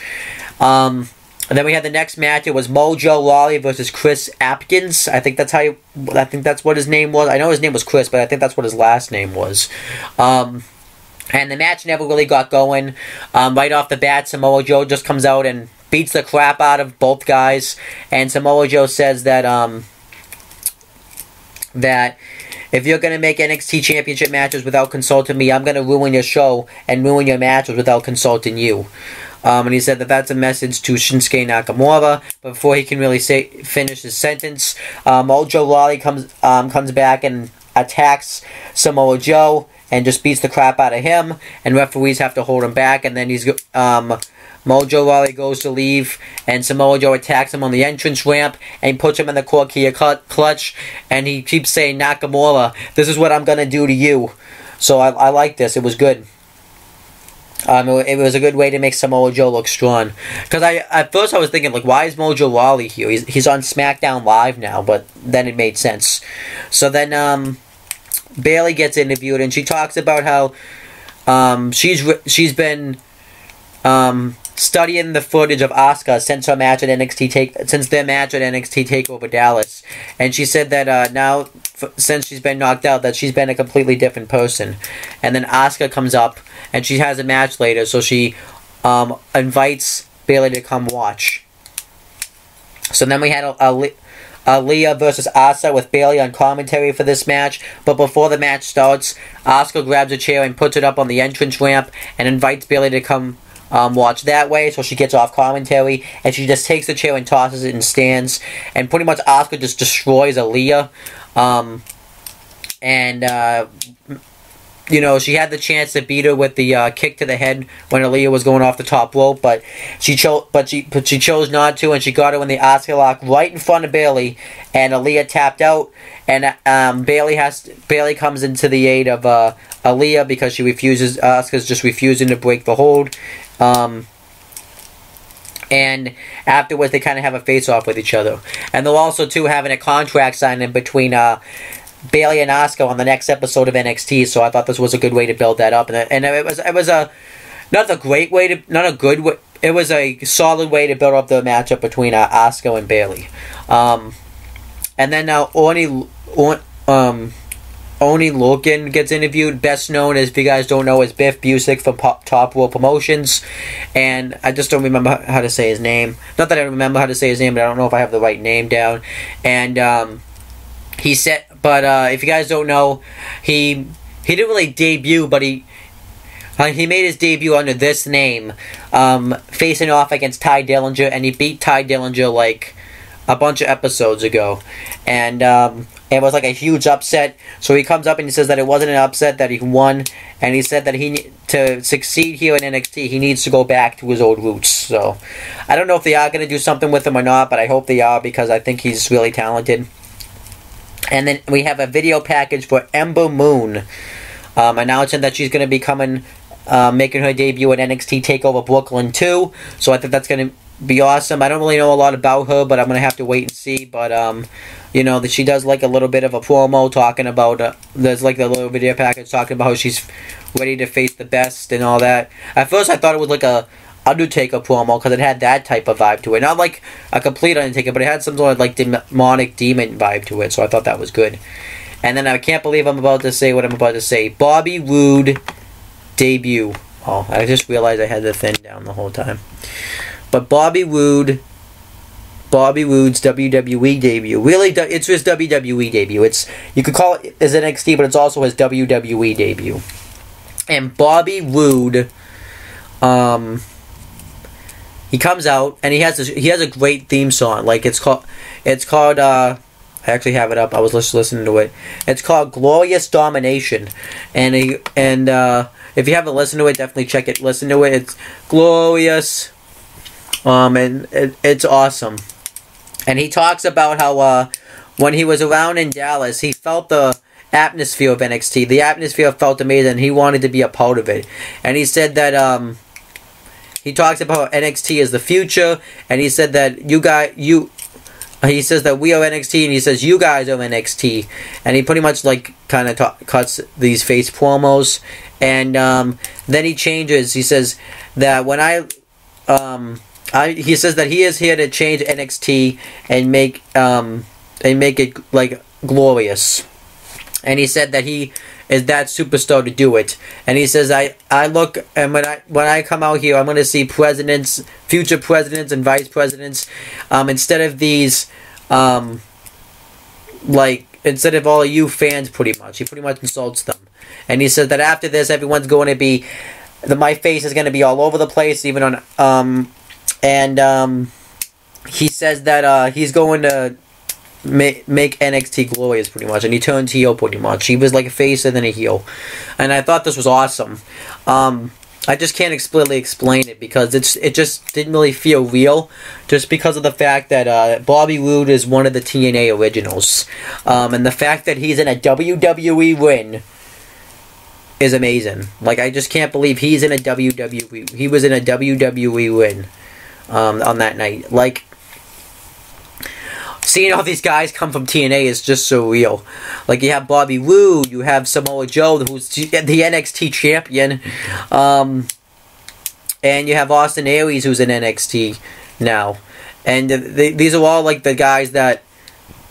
And then we had the next match. It was Mojo Rawley versus Chris Apkins. I think that's what his name was. I know his name was Chris, but I think that's what his last name was. And the match never really got going. Right off the bat, Samoa Joe just comes out and beats the crap out of both guys. And Samoa Joe says that that if you're going to make NXT Championship matches without consulting me, I'm going to ruin your show and ruin your matches without consulting you. And he said that that's a message to Shinsuke Nakamura. But before he can really finish his sentence, Mojo Rawley comes back and attacks Samoa Joe and just beats the crap out of him. And referees have to hold him back. And then Mojo Rawley goes to leave, and Samoa Joe attacks him on the entrance ramp and puts him in the Corkia clutch. And he keeps saying, Nakamura, this is what I'm going to do to you. So I like this. It was good. It was a good way to make Samoa Joe look strong. Because at first I was thinking, like, why is Mojo Rawley here? He's on SmackDown Live now, but then it made sense. So then Bayley gets interviewed, and she talks about how she's been studying the footage of Asuka since their match at NXT Takeover Dallas, and she said that now, since she's been knocked out, that she's been a completely different person. And then Asuka comes up, and she has a match later, so she invites Bayley to come watch. So then we had Aaliyah versus Asuka with Bayley on commentary for this match. But before the match starts, Asuka grabs a chair and puts it up on the entrance ramp and invites Bayley to come watch that way, so she gets off commentary, and she just takes the chair and tosses it and stands, and pretty much Asuka just destroys Aaliyah. You know, she had the chance to beat her with the kick to the head when Aaliyah was going off the top rope, but she chose not to, and she got her in the Asuka lock right in front of Bayley, and Aaliyah tapped out, and Bayley comes into the aid of Aaliyah because Asuka's just refusing to break the hold. And afterwards they kind of have a face-off with each other. And they'll also, too, having a contract signed in between Bayley and Asuka on the next episode of NXT, so I thought this was a good way to build that up. And it was it was a solid way to build up the matchup between Asuka and Bayley. And then now Oni Lorcan gets interviewed, best known as, if you guys don't know, as Biff Busick from Top World Promotions. And I just don't remember how to say his name. Not that I remember how to say his name, but I don't know if I have the right name down. And he said, but if you guys don't know, he didn't really debut, but he made his debut under this name, facing off against Ty Dillinger, and he beat Ty Dillinger like a bunch of episodes ago. And it was like a huge upset. So he comes up and he says that it wasn't an upset, that he won, and he said that to succeed here in NXT, he needs to go back to his old roots. So I don't know if they are going to do something with him or not, but I hope they are, because I think he's really talented. And then we have a video package for Ember Moon, announcing that she's going to be making her debut at NXT TakeOver Brooklyn 2. So I think that's going to be awesome. I don't really know a lot about her, but I'm going to have to wait and see. But, you know, that she does like a little bit of a promo talking about, there's like the little video package talking about how she's ready to face the best and all that. At first I thought it was like a Undertaker promo, because it had that type of vibe to it. Not like a complete Undertaker, but it had some sort of like demonic demon vibe to it, so I thought that was good. And then I can't believe I'm about to say what I'm about to say. Bobby Roode debut. Oh, I just realized I had the thing down the whole time. But Bobby Roode Bobby Roode's WWE debut. Really, it's his WWE debut. You could call it as NXT, but it's also his WWE debut. And Bobby Roode, he comes out and he has a great theme song. Like it's called I actually have it up. I was just listening to it. It's called Glorious Domination, and if you haven't listened to it, definitely check it. Listen to it. It's glorious, and it's awesome. And he talks about how when he was around in Dallas, he felt the atmosphere of NXT. The atmosphere felt amazing, and he wanted to be a part of it. And he said that he talks about NXT as the future, and he said that he says that we are NXT, and he says you guys are NXT, and he pretty much like kind of cuts these face promos, and then he changes. He says that when he says that he is here to change NXT and make it like glorious, and he said that he is that superstar to do it. And he says, I look, and when I come out here, I'm going to see presidents, future presidents and vice presidents, instead of these, instead of all of you fans, pretty much. He pretty much insults them. And he says that after this, everyone's going to be, my face is going to be all over the place, even on, he says that, he's going to make NXT glorious pretty much, and he turns heel pretty much. He was like a face and then a heel, and I thought this was awesome. I just can't really explain it because it just didn't really feel real, just because of the fact that Bobby Roode is one of the TNA originals, and the fact that he's in a WWE win is amazing. Like, I just can't believe he's in a WWE. He was in a WWE win on that night. Like, seeing all these guys come from TNA is just so real. Like, you have Bobby Roode, you have Samoa Joe, who's the NXT champion, and you have Austin Aries, who's in NXT now. And these are all, like, the guys that,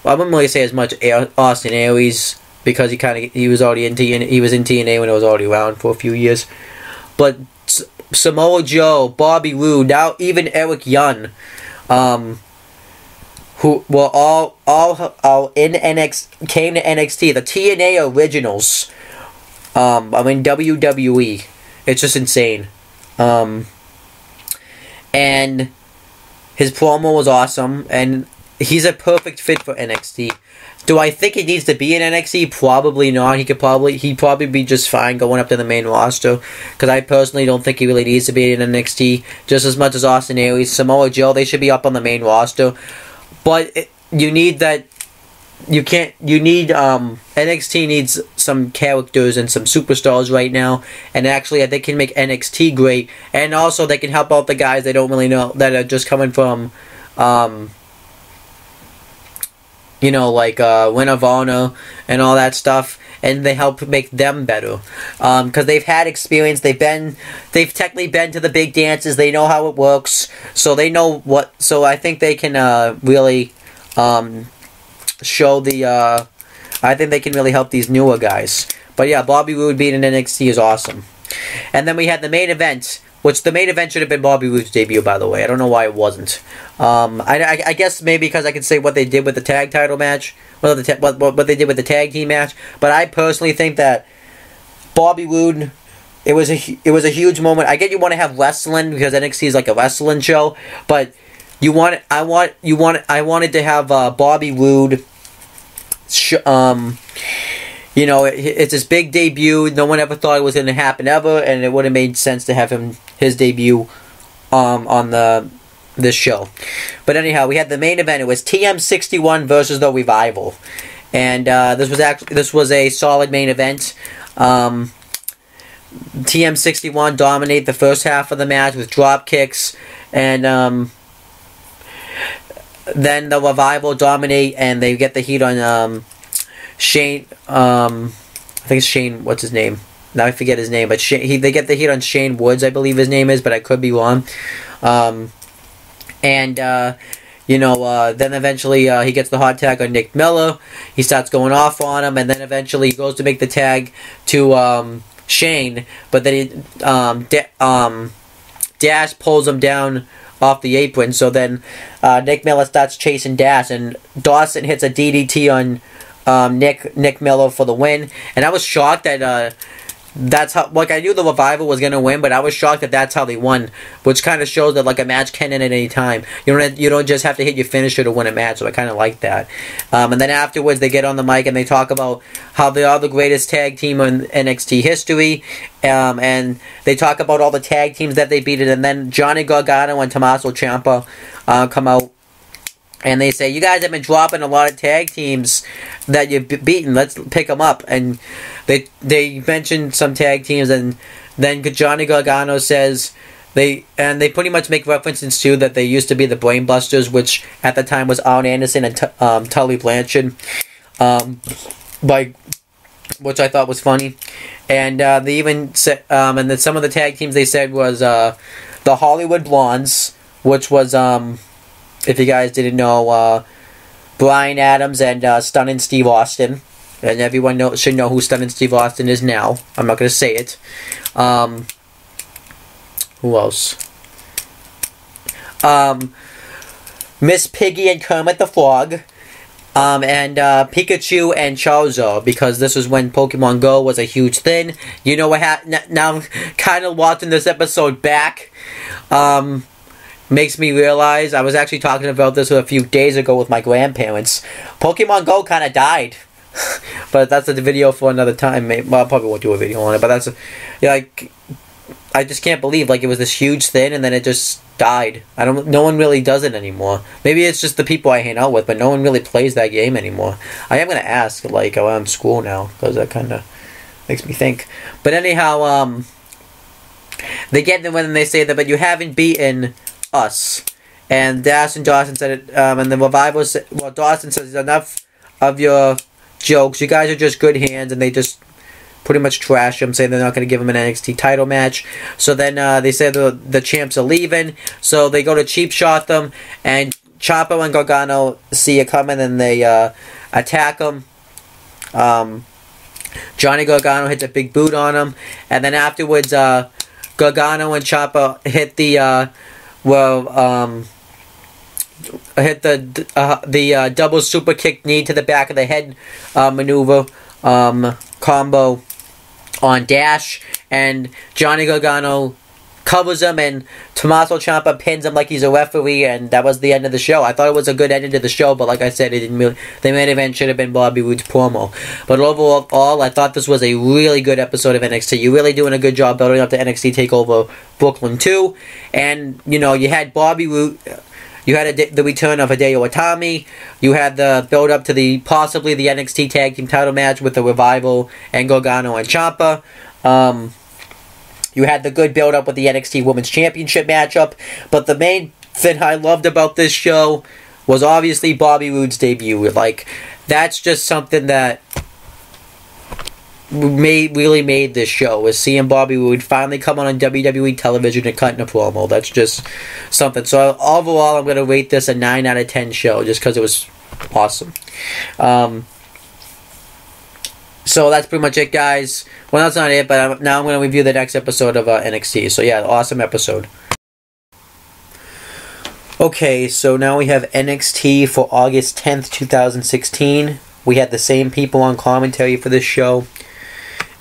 well, I wouldn't really say as much Austin Aries, because he was already in TNA, he was in TNA when it was already around for a few years. But Samoa Joe, Bobby Roode, now even Eric Young, who were all in NXT, came to NXT. The TNA originals are in WWE. It's just insane. And his promo was awesome, and he's a perfect fit for NXT. Do I think he needs to be in NXT? Probably not. He'd probably be just fine going up to the main roster, because I personally don't think he really needs to be in NXT just as much as Austin Aries, Samoa Joe. They should be up on the main roster. But you need that. NXT needs some characters and some superstars right now. And actually, they can make NXT great. And also, they can help out the guys they don't really know, that are just coming from, like Ring of Honor and all that stuff. And they help make them better. Because they've had experience. They've technically been to the big dances. They know how it works. So they know what. So I think they can really show the. I think they can really help these newer guys. But yeah, Bobby Roode being in NXT is awesome. And then we had the main event, which the main event should have been Bobby Roode's debut, by the way. I don't know why it wasn't. I guess maybe because I could say what they did with the tag title match. What they did with the tag team match. But I personally think that Bobby Roode, it was a huge moment. I get you want to have wrestling because NXT is like a wrestling show, but I wanted to have Bobby Roode. It's his big debut. No one ever thought it was going to happen ever, and it would have made sense to have his debut on this show. But anyhow, we had the main event. It was TM61 versus the Revival, and this was a solid main event. TM61 dominate the first half of the match with drop kicks, and then the Revival dominate, and they get the heat on Shane. I think it's Shane. What's his name? Now I forget his name, but they get the heat on Shane Woods, I believe his name is, but I could be wrong. Then eventually he gets the hot tag on Nick Miller. He starts going off on him, and then eventually he goes to make the tag to Shane, but then Dash pulls him down off the apron. So then Nick Miller starts chasing Dash, and Dawson hits a DDT on Nick Miller for the win. And I was shocked that that's how, like, I knew the Revival was gonna win, but I was shocked that that's how they won, which kind of shows that, like, a match can end at any time. You don't just have to hit your finisher to win a match. So I kind of like that. And then afterwards, they get on the mic and they talk about how they are the greatest tag team in NXT history, and they talk about all the tag teams that they beat. And then Johnny Gargano and Tommaso Ciampa come out. And they say, you guys have been dropping a lot of tag teams that you've beaten. Let's pick them up. And they mentioned some tag teams, and then Johnny Gargano says they pretty much make references to that they used to be the Brainbusters, which at the time was Arn Anderson and Tully Blanchard, which I thought was funny. And they even said, and then some of the tag teams they said was the Hollywood Blondes, which was if you guys didn't know, Brian Adams and Stunning Steve Austin. And everyone should know who Stunning Steve Austin is now. I'm not going to say it. Who else? Miss Piggy and Kermit the Frog. And Pikachu and Charizard, because this was when Pokemon Go was a huge thing. You know what happened? Now, kind of watching this episode back, makes me realize, I was actually talking about this a few days ago with my grandparents. Pokemon Go kind of died. But that's a video for another time. Well, I probably won't do a video on it, but that's like, I just can't believe, like, it was this huge thing and then it just died. No one really does it anymore. Maybe it's just the people I hang out with, but no one really plays that game anymore. I am going to ask, like, around school now, because that kind of makes me think. But anyhow, they get them when they say that, but you haven't beaten us. And Dash and Dawson said it, and the Revival said, well, Dawson says, enough of your jokes. You guys are just good hands, and they just pretty much trash him, saying they're not going to give him an NXT title match. So then they said the champs are leaving, so they go to cheap shot them, and Ciampa and Gargano see it coming, and they attack him. Johnny Gargano hits a big boot on him, and then afterwards Gargano and Ciampa hit the hit the double super kick knee to the back of the head maneuver combo on Dash, and Johnny Gargano covers him, and Tommaso Ciampa pins him like he's a referee, and that was the end of the show. I thought it was a good ending to the show, but like I said, it didn't really, the main event should have been Bobby Roode's promo. But overall, I thought this was a really good episode of NXT. You're really doing a good job building up to NXT TakeOver Brooklyn 2, and, you know, you had Bobby Roode. You had the return of Hideo Itami. You had the build-up to possibly the NXT Tag Team title match with the Revival and Gargano and Ciampa. You had the good build-up with the NXT Women's Championship matchup. But the main thing I loved about this show was obviously Bobby Roode's debut. Like, that's just something that really made this show, was seeing Bobby Roode finally come on WWE television and cutting a promo. That's just something. So overall, I'm going to rate this a 9 out of 10 show, just because it was awesome. So that's pretty much it, guys. Well, that's not it, but now I'm going to review the next episode of NXT. So yeah, awesome episode. Okay, so now we have NXT for August 10th, 2016. We had the same people on commentary for this show.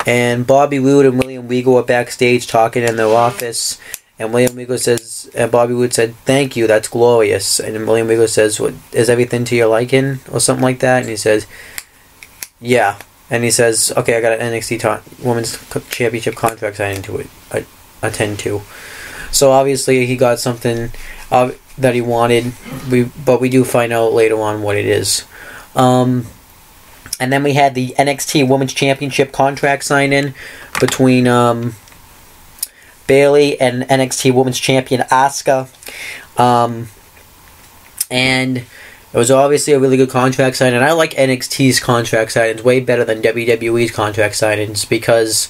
And Bobby Roode and William Regal are backstage talking in their office. And William Regal says, and Bobby Roode said, "Thank you, that's glorious." And William Regal says, "What, is everything to your liking?" Or something like that. And he says, "Yeah." And he says, "Okay, I got an NXT Women's Championship contract signing to attend to." So obviously he got something that he wanted. But we do find out later on what it is. And then we had the NXT Women's Championship contract sign-in between Bayley and NXT Women's Champion Asuka. And it was obviously a really good contract sign. And I like NXT's contract signings way better than WWE's contract signings, because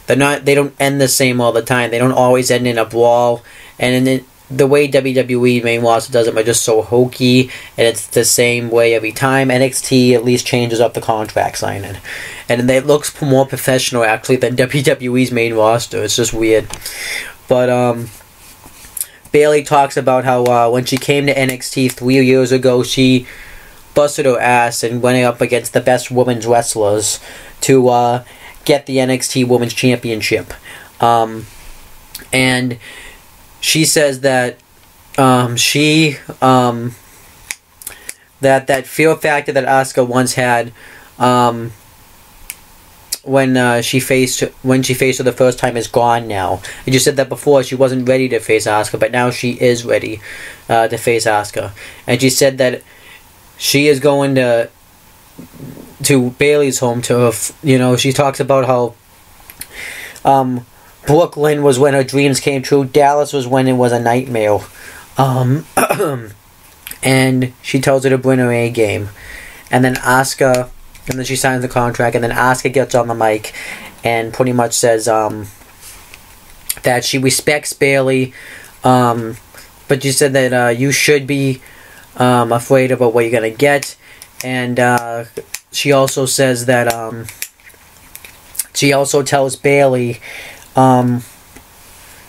they don't end the same all the time. They don't always end in a brawl. And the way WWE main roster does it, are just so hokey, and it's the same way every time. NXT at least changes up the contract signing, and it looks more professional actually than WWE's main roster. It's just weird, but Bayley talks about how when she came to NXT 3 years ago, she busted her ass and went up against the best women's wrestlers to get the NXT Women's Championship. And she says that that fear factor that Asuka once had when she faced her the first time is gone now. And you said that before she wasn't ready to face Asuka, but now she is ready to face Asuka. And she said that she is going to Bayley's home to her. She talks about how Brooklyn was when her dreams came true. Dallas was when it was a nightmare. And she tells her to bring her A game. And then Asuka, and then she signs the contract, and then Asuka gets on the mic and pretty much says that she respects Bayley, but she said that you should be afraid about what you're going to get. And she also says that she also tells Bayley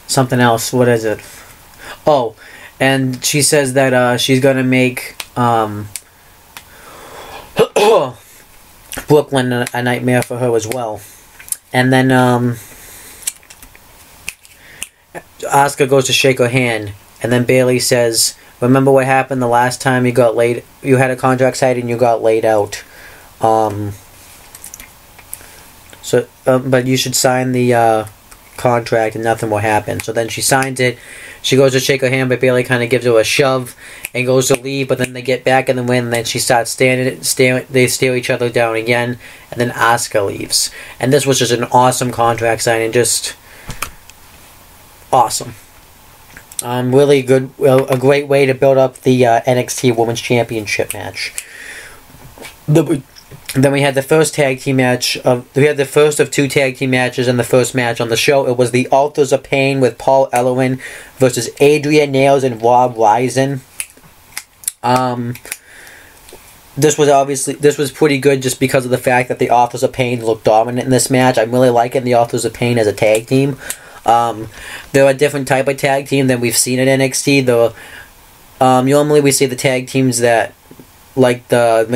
something else. What is it? Oh, and she says that she's going to make Brooklyn a nightmare for her as well. And then Asuka goes to shake her hand, and then Bayley says, "Remember what happened the last time you had a contract signed and you got laid out. But you should sign the contract and nothing will happen." So then she signs it. She goes to shake her hand, but Bayley kind of gives her a shove and goes to leave. But then they get back in the ring, and then she starts they stare each other down again, and then Asuka leaves. And this was just an awesome contract signing, just awesome. Really good, a great way to build up the NXT Women's Championship match. Then we had the first tag team match we had the first of 2 tag team matches in the first match on the show. It was the Authors of Pain with Paul Ellering versus Adrian Nails and Rob Risen. This was pretty good just because of the fact that the Authors of Pain looked dominant in this match. I'm really liking the Authors of Pain as a tag team. They're a different type of tag team than we've seen at NXT. Normally we see the tag teams that like the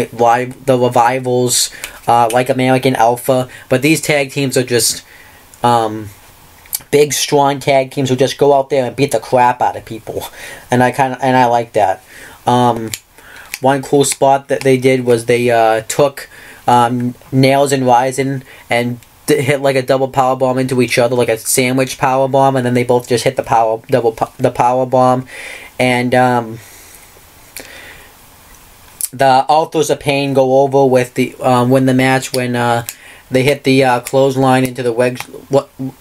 Revivals, like American Alpha, but these tag teams are just big, strong tag teams who just go out there and beat the crap out of people, and I like that. One cool spot that they did was they took Nails and Ryzen and hit like a double power bomb into each other, like a sandwich power bomb, and then they both just hit the power bomb, and the Authors of Pain go over with the win the match when they hit the clothesline into the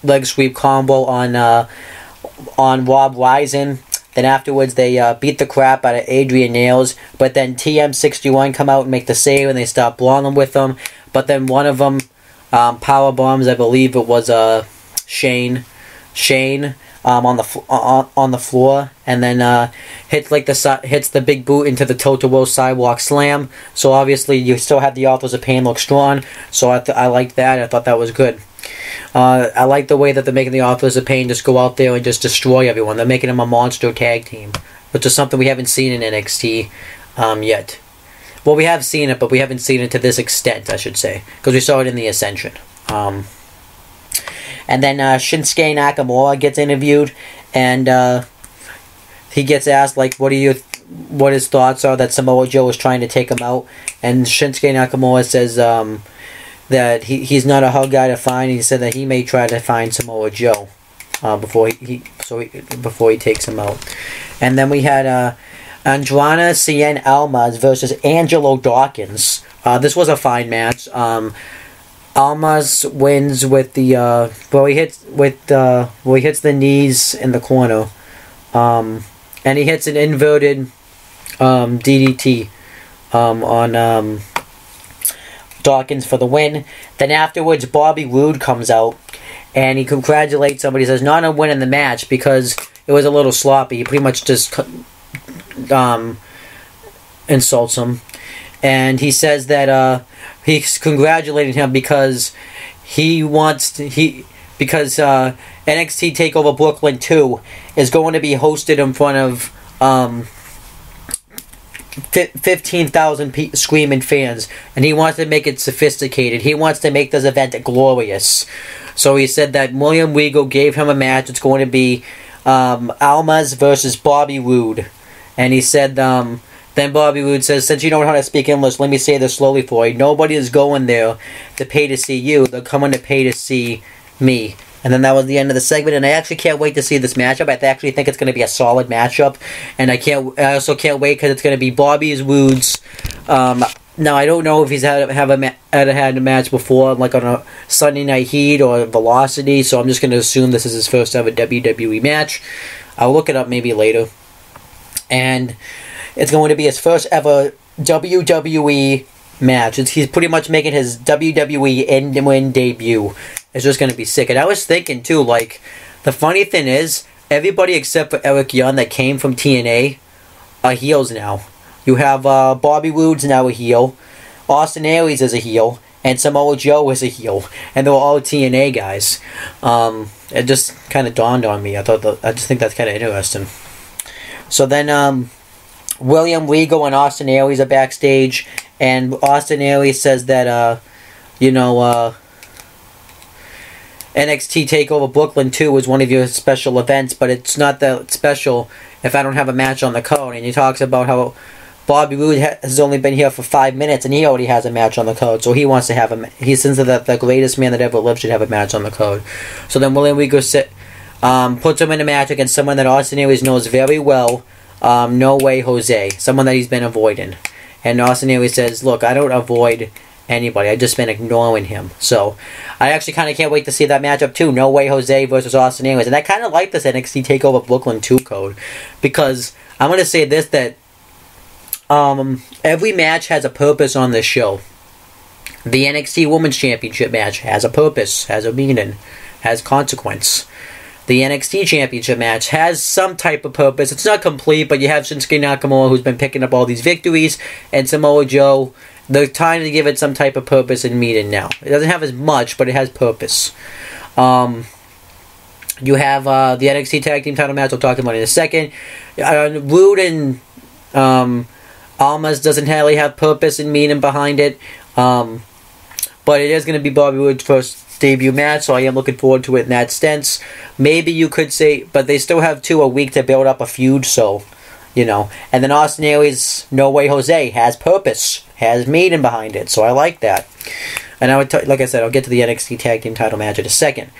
leg sweep combo on Rob Risen. Then afterwards they beat the crap out of Adrian Nails, but then TM61 come out and make the save, and they stop brawling with them. But then one of them power bombs, I believe it was Shane on the floor, and then hits the big boot into the toe-to-toe sidewalk slam. So obviously you still have the Authors of Pain look strong. So I liked that. I thought that was good. I like the way that they're making the Authors of Pain just go out there and just destroy everyone. They're making them a monster tag team, which is something we haven't seen in NXT yet. Well, we have seen it, but we haven't seen it to this extent, I should say, because we saw it in the Ascension. And then Shinsuke Nakamura gets interviewed, and he gets asked like, what his thoughts are that Samoa Joe is trying to take him out. And Shinsuke Nakamura says that he's not a hard guy to find. He said that he may try to find Samoa Joe before he takes him out. And then we had Andrade Cien Almas versus Angelo Dawkins. This was a fine match. Almas wins with the he hits the knees in the corner, and he hits an inverted DDT on Dawkins for the win. Then afterwards, Bobby Roode comes out and he congratulates somebody. He says not on winning the match because it was a little sloppy. He pretty much just insults him. And he says that he's congratulating him because he wants to, because NXT TakeOver Brooklyn 2 is going to be hosted in front of 15,000 screaming fans, and he wants to make it sophisticated. He wants to make this event glorious. So he said that William Regal gave him a match. It's going to be Almas versus Bobby Roode. And he said, then Bobby Roode says, since you don't know how to speak English, let me say this slowly for you. Nobody is going there to pay to see you. They're coming to pay to see me. And then that was the end of the segment, and I actually can't wait to see this matchup. I actually think it's going to be a solid matchup, and I also can't wait because it's going to be Bobby's Roode's. Now I don't know if he's had a match before, like on a Sunday Night Heat or Velocity, so I'm just going to assume this is his first ever WWE match. I'll look it up maybe later, and it's going to be his first ever WWE match. He's pretty much making his WWE in-win debut. It's just going to be sick. And I was thinking, too, like, the funny thing is, everybody except for Eric Young that came from TNA are heels now. You have Bobby Roode's now a heel, Austin Aries is a heel, and Samoa Joe is a heel. And they were all TNA guys. It just kind of dawned on me. I just think that's kind of interesting. So then, William Regal and Austin Aries are backstage, and Austin Aries says that, NXT TakeOver Brooklyn 2 is one of your special events, but it's not that special if I don't have a match on the card. And he talks about how Bobby Roode has only been here for 5 minutes, and he already has a match on the card, so he wants to have he thinks that the greatest man that ever lived should have a match on the card. So then William Regal puts him in a match against someone that Austin Aries knows very well, No Way Jose, someone that he's been avoiding. And Austin Aries says, look, I don't avoid anybody. I've just been ignoring him. So, I actually kind of can't wait to see that matchup too. No Way Jose versus Austin Aries. And I kind of like this NXT TakeOver Brooklyn 2 code. Because, I'm going to say this, that every match has a purpose on this show. The NXT Women's Championship match has a purpose, has a meaning, has consequence. The NXT Championship match has some type of purpose. It's not complete, but you have Shinsuke Nakamura, who's been picking up all these victories, and Samoa Joe. They're trying to give it some type of purpose and meaning now. It doesn't have as much, but it has purpose. You have the NXT Tag Team title match. We'll talk about it in a second. Roode and Almas doesn't really have purpose and meaning behind it. But it is going to be Bobby Roode's first debut match, so I am looking forward to it in that sense. Maybe you could say, but they still have a week to build up a feud, so, And then Austin Aries, No Way Jose, has purpose, has meaning behind it, so I like that. And like I said, I'll get to the NXT Tag Team title match in a second.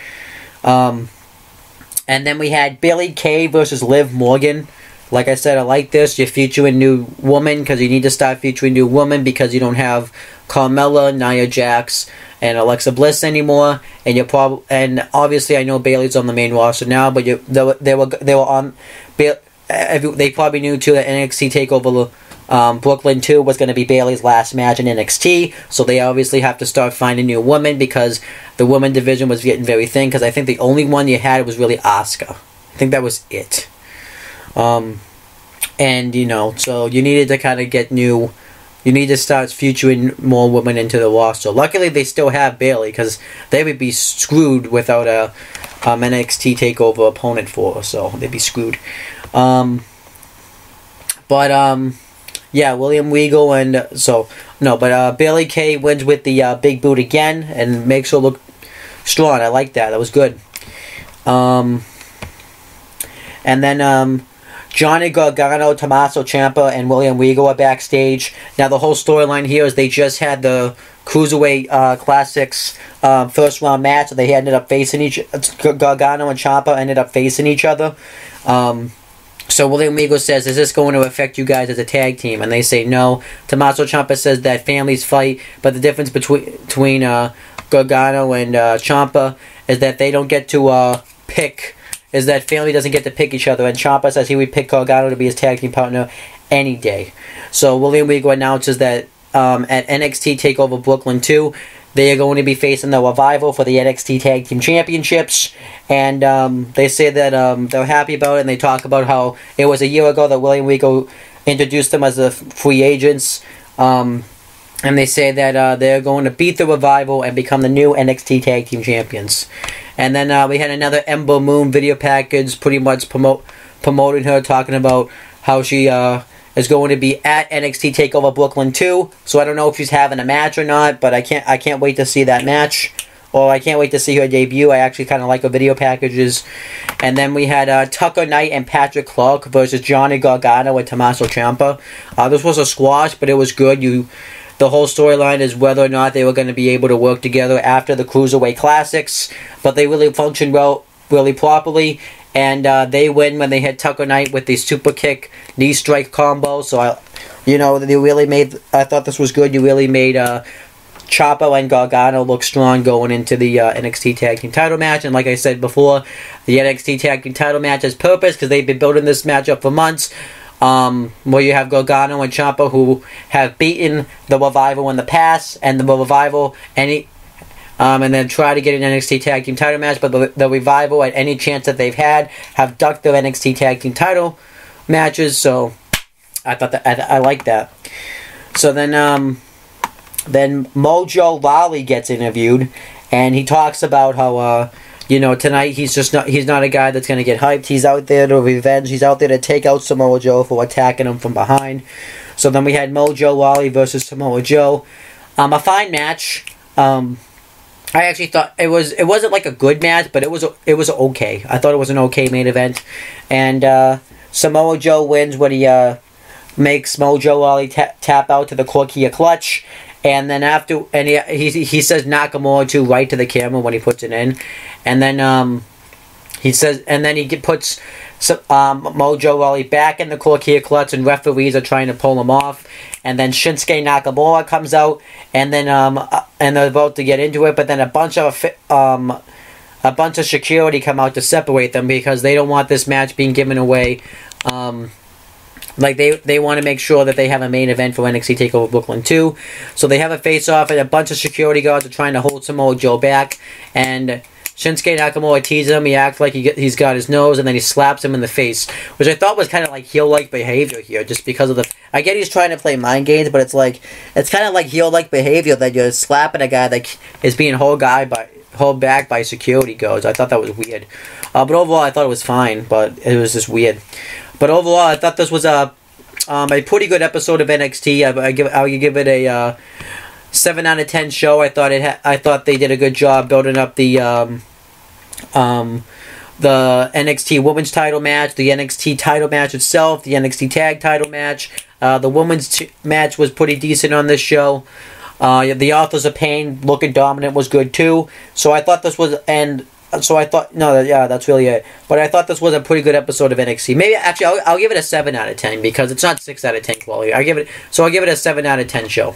And then we had Billie Kay versus Liv Morgan. Like I said, I like this. You're featuring new women because you need to start featuring new women because you don't have Carmella, Nia Jax, and Alexa Bliss anymore. And obviously I know Bayley's on the main roster now, but they were on. They probably knew too that NXT TakeOver Brooklyn 2 was going to be Bayley's last match in NXT, so they obviously have to start finding new women because the women division was getting very thin. Because I think the only one you had was really Asuka. I think that was it. So you needed to kind of get new. You need to start featuring more women into the roster. Luckily, they still have Bayley because they would be screwed without a NXT TakeOver opponent for her. So they'd be screwed. William Regal Billie Kay wins with the big boot again and makes her look strong. I like that. That was good. And then Johnny Gargano, Tommaso Ciampa, and William Regal are backstage. Now, the whole storyline here is they just had the Cruiserweight Classics first round match. They ended up facing Gargano and Ciampa ended up facing each other. So William Regal says, is this going to affect you guys as a tag team? And they say no. Tommaso Ciampa says that families fight, but the difference between Gargano and Ciampa is that they don't get to pick. Is that family doesn't get to pick each other, and Ciampa says he would pick Gargano to be his tag team partner any day. So William Regal announces that at NXT TakeOver Brooklyn 2, they are going to be facing the Revival for the NXT Tag Team Championships, and they say that they're happy about it, and they talk about how it was a year ago that William Regal introduced them as the free agents, and they say that they're going to beat the Revival and become the new NXT Tag Team Champions. And then we had another Ember Moon video package, pretty much promoting her, talking about how she is going to be at NXT TakeOver Brooklyn 2. So I don't know if she's having a match or not, but I can't wait to see that match. Or I can't wait to see her debut. I actually kind of like her video packages. And then we had Tucker Knight and Patrick Clark versus Johnny Gargano and Tommaso Ciampa. This was a squash, but it was good. The whole storyline is whether or not they were going to be able to work together after the Cruiserweight Classics. But they really functioned well, really properly. And they win when they hit Tucker Knight with the super kick knee strike combo. So, they really made... I thought this was good. You really made... Ciampa and Gargano look strong going into the NXT Tag Team title match. And like I said before, the NXT Tag Team title match has purpose because they've been building this match up for months. Where you have Gargano and Ciampa who have beaten the Revival in the past, and the Revival and then try to get an NXT Tag Team title match, but the Revival, at any chance that they've had, have ducked their NXT Tag Team title matches. So I thought that I like that. So then Mojo Rawley gets interviewed, and he talks about how tonight he's not a guy that's going to get hyped. He's out there to revenge. He's out there to take out Samoa Joe for attacking him from behind. So then we had Mojo Rawley versus Samoa Joe. A fine match. I actually thought it wasn't like a good match, but it was okay. I thought it was an okay main event, and Samoa Joe wins when he makes Mojo Rawley tap out to the Corkia clutch. And then he says Nakamura too right to the camera when he puts it in, and then he puts Mojo Rawley back in the Corkia clutch, and referees are trying to pull him off. And then Shinsuke Nakamura comes out, and then and they're about to get into it, but then a bunch of security come out to separate them because they don't want this match being given away. They want to make sure that they have a main event for NXT TakeOver Brooklyn 2. So they have a face-off, and a bunch of security guards are trying to hold Samoa Joe back. And Shinsuke Nakamura teases him. He acts like he's got his nose, and then he slaps him in the face. Which I thought was kind of like heel-like behavior here, just because of the... I get he's trying to play mind games, but it's kind of like heel-like behavior that you're slapping a guy that is being held back by security guards. I thought that was weird. But overall, I thought it was fine, but it was just weird. But overall, I thought this was a pretty good episode of NXT. I'll give it a 7 out of 10 show. I thought they did a good job building up the NXT Women's Title match, the NXT Title match itself, the NXT Tag Title match. The Women's match was pretty decent on this show. The Authors of Pain looking dominant was good too. So I thought this was that's really it. But I thought this was a pretty good episode of NXT. Maybe actually I'll give it a 7 out of 10 because it's not 6 out of 10 quality. I'll give it a 7 out of 10 show.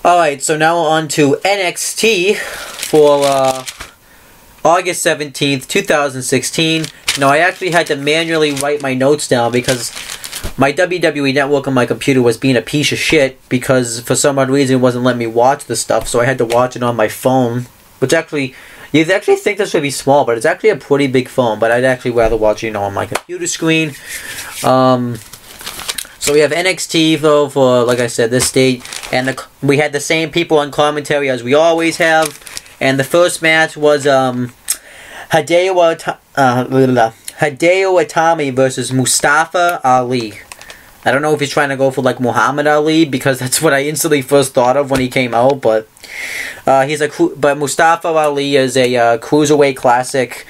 Alright, so now on to NXT for August 17th, 2016. Now I actually had to manually write my notes down because my WWE Network on my computer was being a piece of shit because for some odd reason it wasn't letting me watch the stuff, so I had to watch it on my phone, which actually, you'd actually think this would be small, but it's actually a pretty big phone, but I'd actually rather watch it, on my computer screen. So we have NXT though for, like I said, this date, and we had the same people on commentary as we always have, and the first match was Hideo Itami versus Mustafa Ali. I don't know if he's trying to go for like Muhammad Ali because that's what I instantly first thought of when he came out, but Mustafa Ali is a Cruiserweight Classic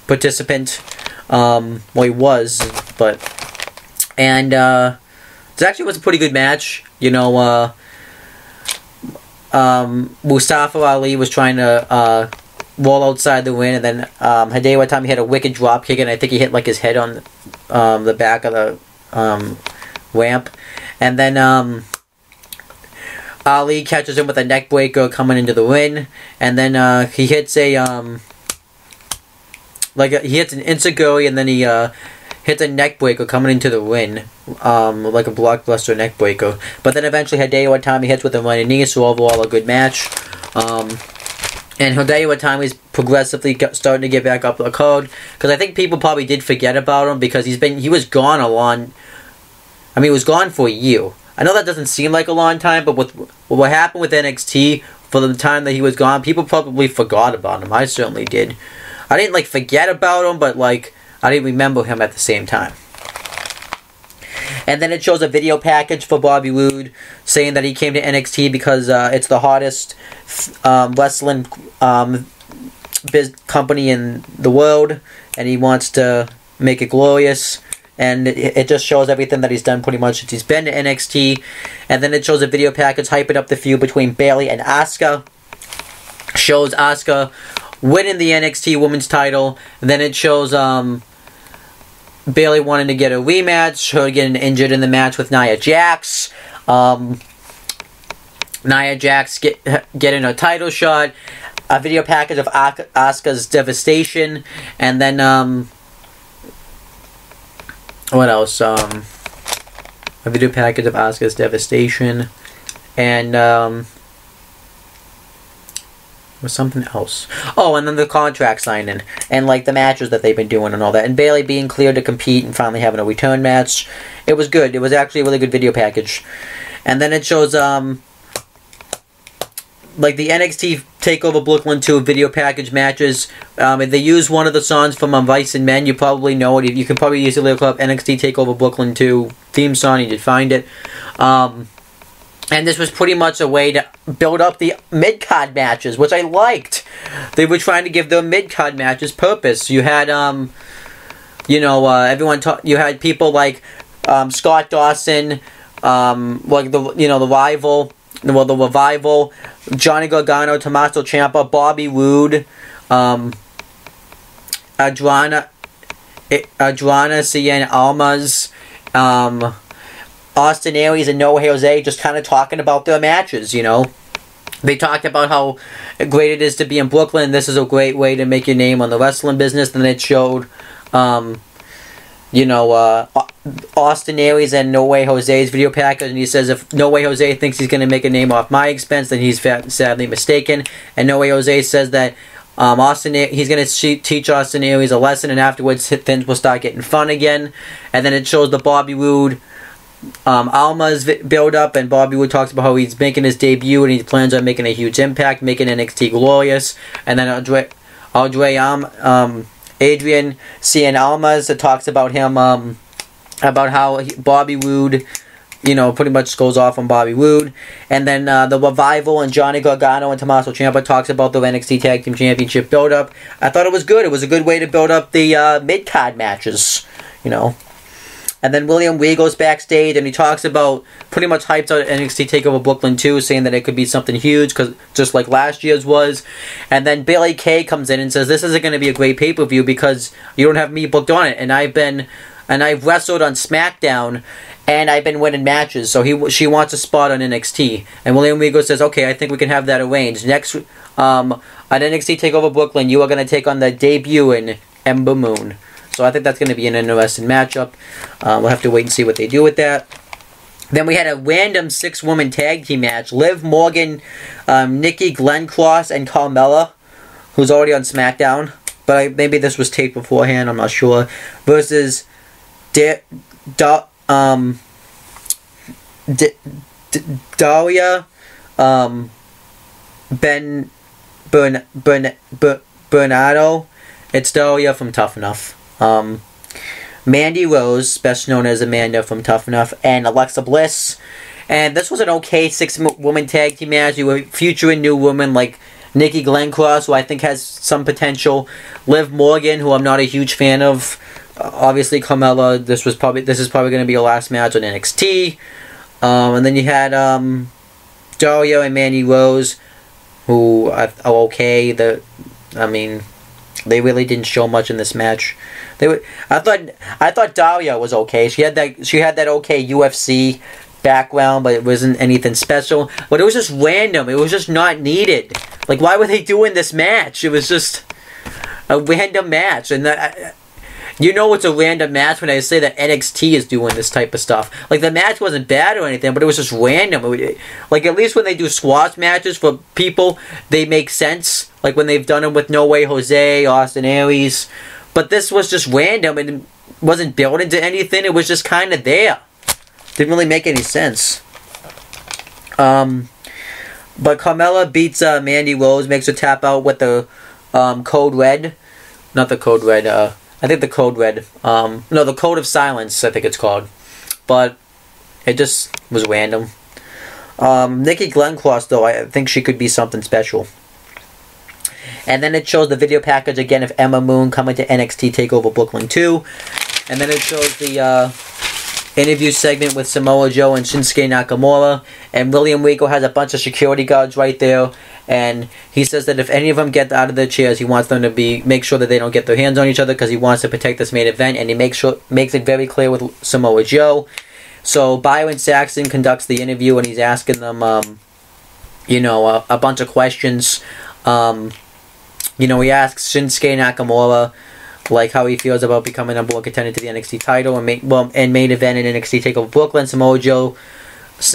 participant. Well, he was, and it actually was a pretty good match. Mustafa Ali was trying to roll outside the ring, and then Hideo Itami had a wicked drop kick, and I think he hit like his head on the back of the ramp, and then Ali catches him with a neck breaker coming into the ring, and then he hits he hits an Enzuigiri, and then he hits a neck breaker coming into the ring, like a blockbuster neck breaker. But then eventually Hideo Itami hits with a running knee, so overall a good match. And Hideo Itami is progressively starting to get back up the card, because I think people probably did forget about him because he was gone he was gone for a year. I know that doesn't seem like a long time, but with what happened with NXT for the time that he was gone, people probably forgot about him. I certainly did. I didn't like forget about him, but like I didn't remember him at the same time. And then it shows a video package for Bobby Roode saying that he came to NXT because it's the hottest wrestling company in the world, and he wants to make it glorious. And it just shows everything that he's done pretty much since he's been to NXT. And then it shows a video package hyping up the feud between Bayley and Asuka. Shows Asuka winning the NXT Women's title. And then it shows Bayley wanting to get a rematch, her getting injured in the match with Nia Jax. Nia Jax getting a title shot. A video package of Asuka's devastation. And then, what else? A video package of Asuka's devastation. And, was something else. Oh, and then the contract signing. And, like, the matches that they've been doing and all that. And Bayley being cleared to compete and finally having a return match. It was good. It was actually a really good video package. And then it shows, like, the NXT TakeOver Brooklyn 2 video package matches. They use one of the songs from Vice and Men. You probably know it. You can probably easily look up NXT TakeOver Brooklyn 2 theme song. You did find it. And this was pretty much a way to build up the mid-card matches, which I liked. They were trying to give the mid-card matches purpose. You had, you had people like Scott Dawson, like the Rival, the Revival, Johnny Gargano, Tommaso Ciampa, Bobby Roode, Adriana, Cien Almas, Austin Aries and No Way Jose, just kind of talking about their matches, you know. They talked about how great it is to be in Brooklyn. This is a great way to make your name on the wrestling business. Then it showed, Austin Aries and No Way Jose's video package, and he says if No Way Jose thinks he's going to make a name off my expense, then he's sadly mistaken. And No Way Jose says that he's going to teach Austin Aries a lesson, and afterwards things will start getting fun again. And then it shows the Bobby Roode Alma's build up, and Bobby Roode talks about how he's making his debut and he plans on making a huge impact, making NXT glorious. And then Adrian Cien Almas talks about him, about how Bobby Roode, pretty much goes off on Bobby Roode. And then the Revival and Johnny Gargano and Tommaso Ciampa talks about the NXT Tag Team Championship build up. I thought it was good. It was a good way to build up the mid-card matches, And then William Regal's backstage, and he talks about, pretty much hypes out NXT TakeOver Brooklyn 2, saying that it could be something huge, cause just like last year's was. And then Billie Kay comes in and says, this isn't going to be a great pay-per-view because you don't have me booked on it. And I've wrestled on SmackDown, and I've been winning matches, so she wants a spot on NXT. And William Regal says, okay, I think we can have that arranged. Next, at NXT TakeOver Brooklyn, you are going to take on the debuting Ember Moon. So I think that's going to be an interesting matchup. We'll have to wait and see what they do with that. Then we had a random 6-woman tag team match. Liv Morgan, Nikki Glencross, and Carmella, who's already on SmackDown. But maybe this was taped beforehand, I'm not sure. Versus Daria Bernardo. It's Daria from Tough Enough. Mandy Rose, best known as Amanda from Tough Enough, and Alexa Bliss. And this was an okay 6-woman tag team match. You were featuring new women like Nikki Glencross, who I think has some potential. Liv Morgan, who I'm not a huge fan of. Obviously, Carmella. This is probably going to be her last match on NXT. And then you had Daria and Mandy Rose, who are okay. They really didn't show much in this match. I thought Daria was okay. She had that okay UFC background, but it wasn't anything special. But it was just random. It was just not needed. Like, why were they doing this match? It was just a random match, and it's a random match when I say that NXT is doing this type of stuff. Like, the match wasn't bad or anything, but it was just random. Like, at least when they do squash matches for people, they make sense. Like when they've done them with No Way Jose, Austin Aries. But this was just random and wasn't built into anything. It was just kind of there. Didn't really make any sense. But Carmella beats Mandy Rose, makes her tap out with the Code Red. Not the Code Red, I think the Code Red. No, the Code of Silence, I think it's called. But it just was random. Nikki Glencross, though, I think she could be something special. And then it shows the video package again of Ember Moon coming to NXT TakeOver Brooklyn 2. And then it shows the interview segment with Samoa Joe and Shinsuke Nakamura. And William Regal has a bunch of security guards right there. And he says that if any of them get out of their chairs, he wants them to make sure that they don't get their hands on each other because he wants to protect this main event. And he makes it very clear with Samoa Joe. So Byron Saxton conducts the interview and he's asking them, you know, a bunch of questions. You know, he asks Shinsuke Nakamura, like, how he feels about becoming number one contender to the NXT title and main event in NXT TakeOver Brooklyn. Samoa Joe,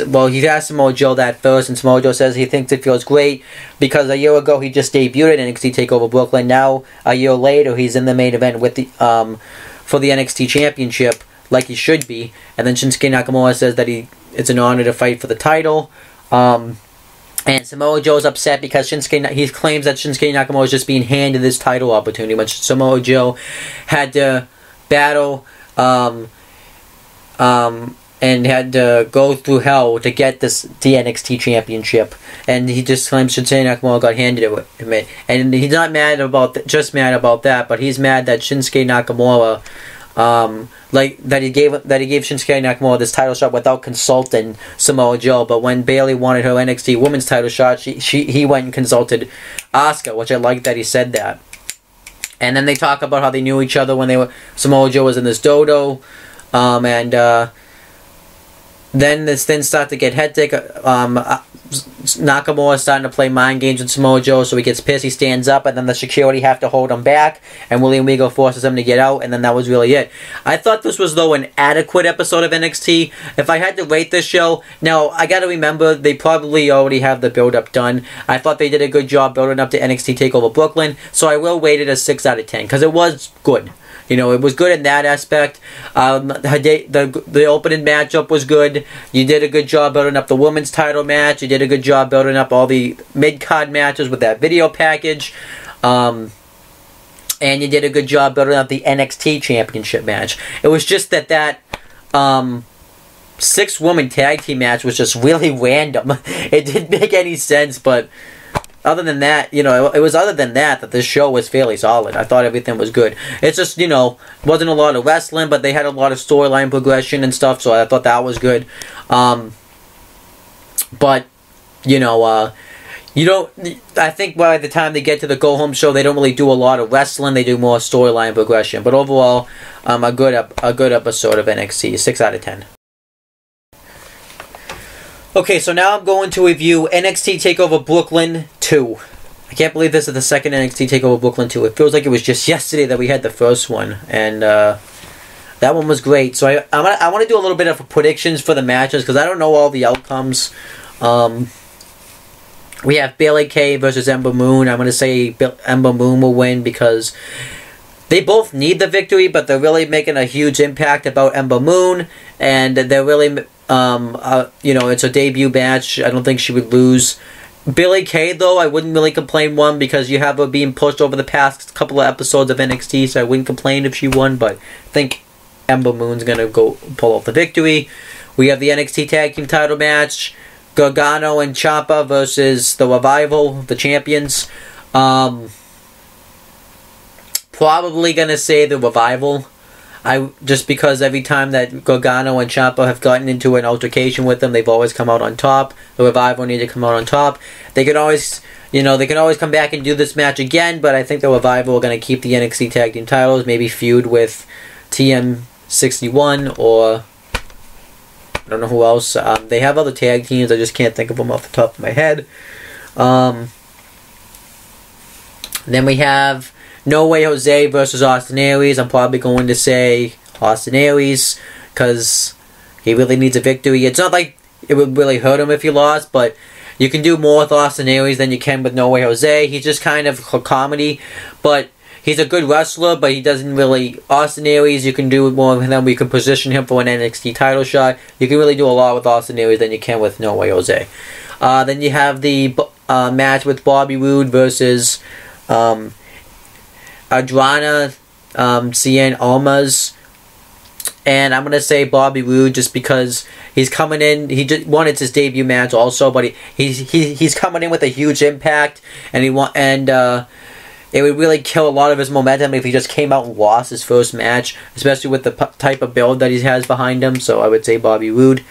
well, he asked Samoa Joe that first, and Samoa Joe says he thinks it feels great because a year ago he just debuted at NXT TakeOver Brooklyn. Now, a year later, he's in the main event with the for the NXT Championship, like he should be. And then Shinsuke Nakamura says that it's an honor to fight for the title. And Samoa Joe's upset because he claims that Shinsuke Nakamura is just being handed this title opportunity, but Samoa Joe had to battle and had to go through hell to get the NXT Championship. And he just claims Shinsuke Nakamura got handed it. And he's not mad about that, but he's mad that Shinsuke Nakamura that he gave Shinsuke Nakamura this title shot without consulting Samoa Joe. But when Bayley wanted her NXT Women's title shot, he went and consulted Asuka, which I like that he said that. And then they talk about how they knew each other when Samoa Joe was in this dodo, and then things start to get hectic. Nakamura starting to play mind games with Samoa Joe, so he gets pissed, he stands up, and then the security have to hold him back, and William Regal forces him to get out, and then that was really it. I thought this was, though, an adequate episode of NXT. If I had to rate this show, now, I gotta remember, they probably already have the build-up done. I thought they did a good job building up to NXT TakeOver Brooklyn, so I will rate it a 6 out of 10, because it was good. You know, it was good in that aspect. The opening matchup was good. You did a good job building up the women's title match. You did a good job building up all the mid-card matches with that video package. And you did a good job building up the NXT Championship match. It was just that 6-woman tag team match was just really random. It didn't make any sense, but other than that, you know, it was other than that this show was fairly solid. I thought everything was good. It's just, you know, wasn't a lot of wrestling, but they had a lot of storyline progression and stuff, so I thought that was good. But, you know, I think by the time they get to the go-home show, they don't really do a lot of wrestling. They do more storyline progression. But overall, a good episode of NXT, 6 out of 10. Okay, so now I'm going to review NXT TakeOver Brooklyn 2. I can't believe this is the second NXT TakeOver Brooklyn 2. It feels like it was just yesterday that we had the first one, and that one was great. So I want to do a little bit of predictions for the matches, because I don't know all the outcomes. We have Bayley Kay versus Ember Moon. I'm going to say Ember Moon will win, because they both need the victory, but they're really making a huge impact about Ember Moon, and they're really... you know, it's a debut match. I don't think she would lose. Bayley Kay, though, I wouldn't really complain one, because you have her being pushed over the past couple of episodes of NXT, so I wouldn't complain if she won, but I think Ember Moon's going to go pull off the victory. We have the NXT Tag Team title match. Gargano and Ciampa versus the Revival, the champions. Probably going to say the Revival. Just because every time that Gargano and Ciampa have gotten into an altercation with them, they've always come out on top. The Revival need to come out on top. They can always, you know, come back and do this match again, but I think the Revival are going to keep the NXT Tag Team titles, maybe feud with TM61 or I don't know who else. They have other tag teams, I just can't think of them off the top of my head. Then we have No Way Jose versus Austin Aries. I'm probably going to say Austin Aries, because he really needs a victory. It's not like it would really hurt him if he lost, but you can do more with Austin Aries than you can with No Way Jose. He's just kind of a comedy, but he's a good wrestler, but he doesn't really... Austin Aries, you can do more with him. You can position him for an NXT title shot. You can really do a lot with Austin Aries than you can with No Way Jose. Then you have the match with Bobby Roode versus Adrana Cien Almas. And I'm going to say Bobby Roode just because he's coming in. He just won his debut match also, but he's coming in with a huge impact, and it would really kill a lot of his momentum if he just came out and lost his first match, especially with the type of build that he has behind him. So I would say Bobby Roode.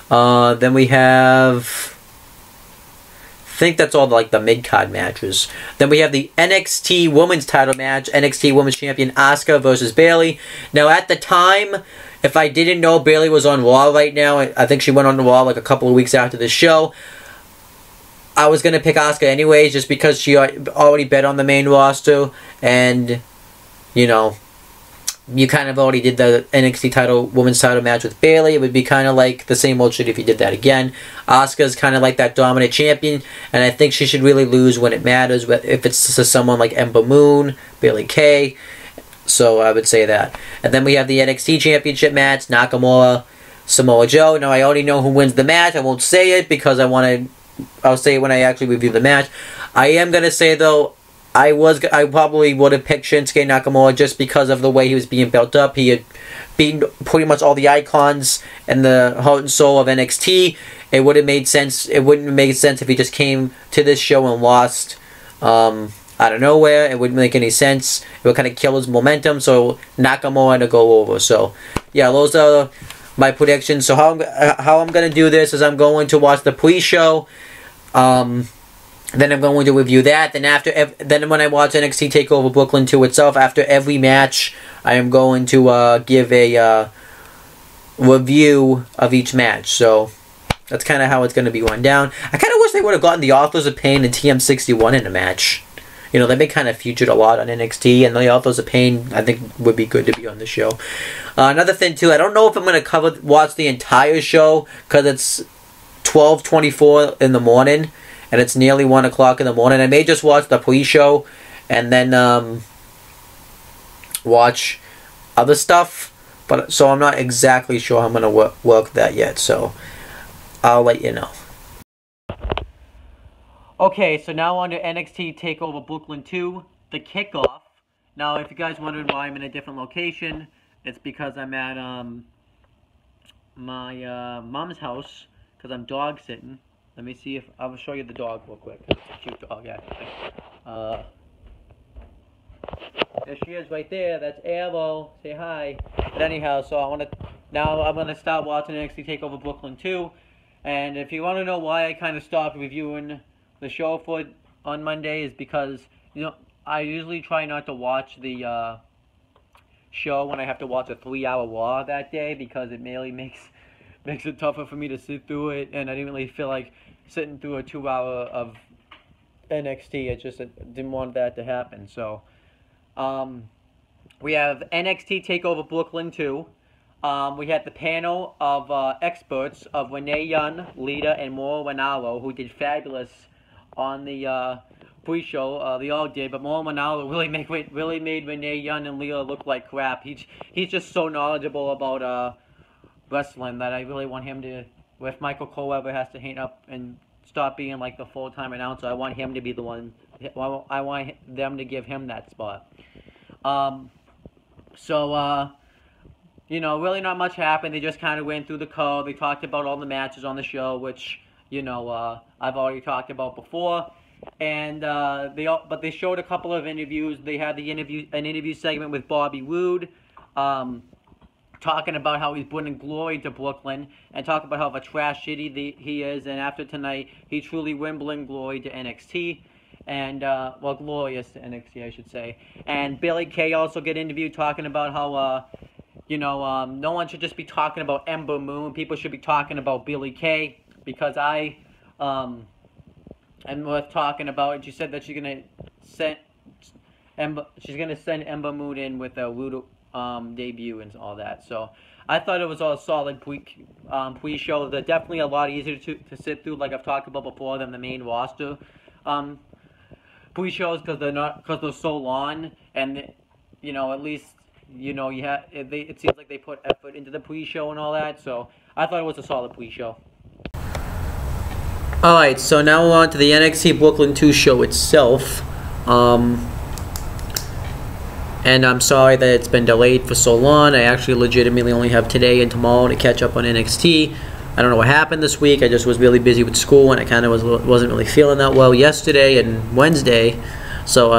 Then we have... I think that's all like the mid-card matches. Then we have the NXT Women's title match. NXT Women's Champion Asuka versus Bayley. Now at the time, if I didn't know Bayley was on Raw right now, I think she went on Raw like a couple of weeks after the show, I was going to pick Asuka anyways just because she already bet on the main roster. And, you know, you kind of already did the NXT Women's title match with Bayley. It would be kind of like the same old shit if you did that again. Asuka's kind of like that dominant champion, and I think she should really lose when it matters, if it's to someone like Ember Moon, Bayley Kay. So I would say that. And then we have the NXT Championship match, Nakamura, Samoa Joe. Now I already know who wins the match. I won't say it because I'll say it when I actually review the match. I am going to say, though, I probably would have picked Shinsuke Nakamura just because of the way he was being built up. He had beaten pretty much all the icons and the heart and soul of NXT. It would have made sense. It wouldn't have made sense if he just came to this show and lost out of nowhere. It wouldn't make any sense. It would kind of kill his momentum. So Nakamura to go over. So yeah, those are my predictions. So how I'm gonna do this is I'm going to watch the pre-show. Then I'm going to review that. Then when I watch NXT TakeOver Brooklyn 2 itself, after every match, I am going to give a review of each match. So that's kind of how it's going to be run down. I kind of wish they would have gotten the Authors of Pain and TM61 in a match. You know, they've been kind of featured a lot on NXT, and the Authors of Pain, I think, would be good to be on the show. Another thing, too, I don't know if I'm going to watch the entire show, because it's 12:24 in the morning. And it's nearly 1 o'clock in the morning. I may just watch the pre-show and then watch other stuff. So I'm not exactly sure how I'm going to work that yet. So I'll let you know. Okay, so now on to NXT TakeOver Brooklyn 2, the kickoff. Now, if you guys wondering why I'm in a different location, it's because I'm at my mom's house because I'm dog sitting. Let me see if I'll show you the dog real quick. It's a cute dog, actually. There she is, right there. That's Arrow. Say hi. But anyhow, so I'm gonna start watching NXT TakeOver Brooklyn 2. And if you want to know why I kind of stopped reviewing the show on Monday, is because I usually try not to watch the show when I have to watch a 3-hour Raw that day because it really makes it tougher for me to sit through it, and I didn't really feel like sitting through a 2-hour of NXT. I just didn't want that to happen. So, we have NXT TakeOver Brooklyn 2. We had the panel of experts of Renee Young, Lita, and Mauro Ranallo, who did fabulous on the pre-show. They all did, but Mauro Ranallo really made Renee Young and Lita look like crap. He's just so knowledgeable about wrestling that I really want him to, if Michael Cole ever has to hang up and stop being like the full-time announcer, I want him to be the one. I want them to give him that spot. Really not much happened. They just kind of went through the code. They talked about all the matches on the show, which, I've already talked about before. And but they showed a couple of interviews. They had an interview segment with Bobby Roode, talking about how he's bringing glory to Brooklyn, and talking about how of a trash shitty he is, and after tonight, he truly will bring glory to NXT, and, glorious to NXT, I should say. And Billy Kay also get interviewed talking about how, no one should just be talking about Ember Moon. People should be talking about Billy Kay, because am worth talking about, and she said that she's gonna send Ember Moon in with a Rude debut and all that. So I thought it was all solid pre-show. They're definitely a lot easier to sit through, like I've talked about before, than the main roster pre-shows because they're so long, and you know, at least you know it seems like they put effort into the pre-show and all that. So I thought it was a solid pre-show. All right, so now we're on to the NXT Brooklyn 2 show itself. And I'm sorry that it's been delayed for so long. I actually legitimately only have today and tomorrow to catch up on NXT. I don't know what happened this week. I just was really busy with school, and I kind of wasn't really feeling that well yesterday and Wednesday. So,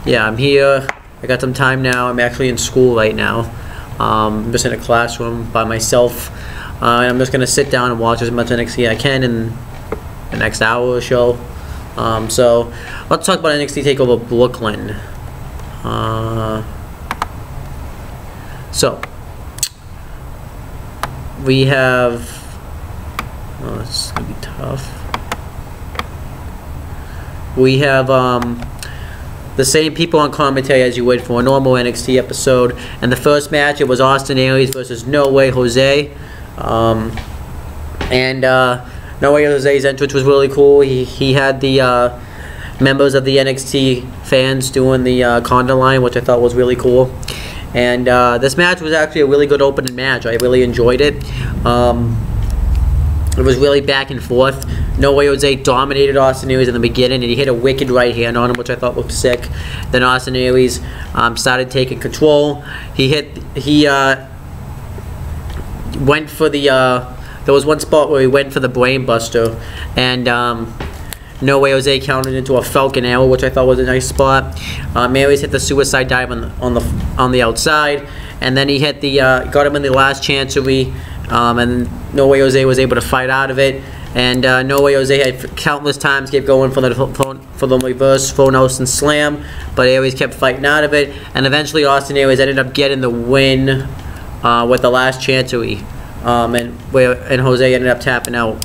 yeah, I'm here. I got some time now. I'm actually in school right now. I'm just in a classroom by myself. And I'm just going to sit down and watch as much NXT I can in the next hour or so. So, let's talk about NXT TakeOver Brooklyn. So we have, oh, this is gonna be tough. We have the same people on commentary as you would for a normal NXT episode. And the first match, it was Austin Aries versus No Way Jose. No Way Jose's entrance was really cool. He had the members of the NXT fans doing the Condor line, which I thought was really cool. And this match was actually a really good opening match. I really enjoyed it. It was really back and forth. No Way Jose dominated Austin Aries in the beginning, and he hit a wicked right hand on him, which I thought looked sick. Then Austin Aries started taking control. He went for the there was one spot where he went for the Brain Buster, and No Way Jose counted into a Falcon Arrow, which I thought was a nice spot. Aries hit the suicide dive on the outside, and then he hit the got him in the last chancery, and No Way Jose was able to fight out of it. And No Way Jose had countless times kept going for the reverse phone house and slam, but Aries kept fighting out of it, and eventually Austin Aries ended up getting the win with the last chancery, and Jose ended up tapping out.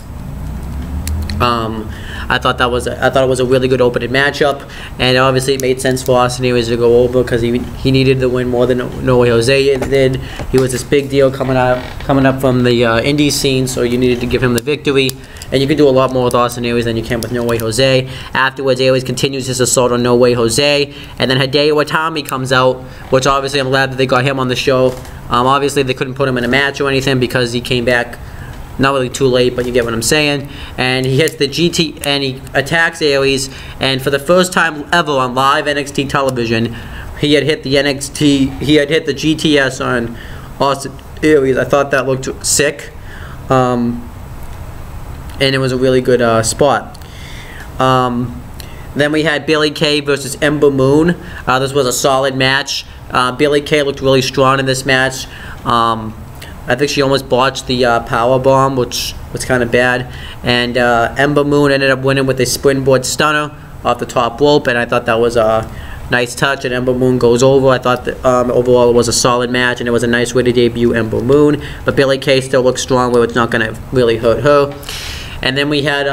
I thought it was a really good opening matchup, and obviously it made sense for Austin Aries to go over because he needed the win more than No Way Jose did. He was this big deal coming up from the indie scene, so you needed to give him the victory. And you can do a lot more with Austin Aries than you can with No Way Jose. Afterwards, Aries continues his assault on No Way Jose, and then Hideo Itami comes out, which obviously I'm glad that they got him on the show. Obviously they couldn't put him in a match or anything because he came back not really too late, but you get what I'm saying. And he hits the GT, and he attacks Aries, and for the first time ever on live NXT television, he had hit the GTS on Austin Aries. I thought that looked sick, and it was a really good spot. Then we had Billie Kay versus Ember Moon. This was a solid match. Billie Kay looked really strong in this match. I think she almost botched the power bomb, which was kind of bad. And Ember Moon ended up winning with a springboard stunner off the top rope, and I thought that was a nice touch. And Ember Moon goes over. I thought that overall it was a solid match, and it was a nice way to debut Ember Moon. But Billie Kay still looks strong, where it's not going to really hurt her. And then we had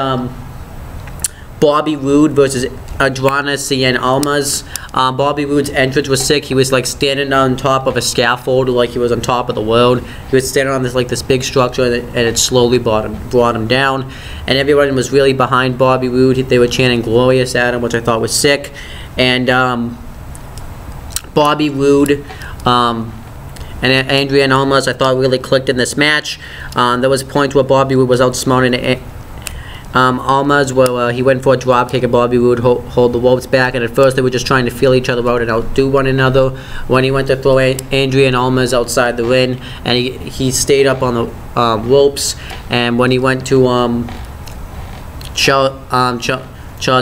Bobby Roode versus Adrana Cien Almas. Bobby Roode's entrance was sick. He was like standing on top of a scaffold, like he was on top of the world. He was standing on this big structure, and it slowly brought him down. And everyone was really behind Bobby Roode. They were chanting "Glorious" at him, which I thought was sick. And Bobby Roode and Adrian Almas, I thought really clicked in this match. There was a point where Bobby Roode was outsmarting Almas, where he went for a drop kick and Bobby Roode hold the ropes back, and at first they were just trying to feel each other out and outdo one another. When he went to throw Adrian Almas outside the ring, and he stayed up on the ropes, and when he went to charge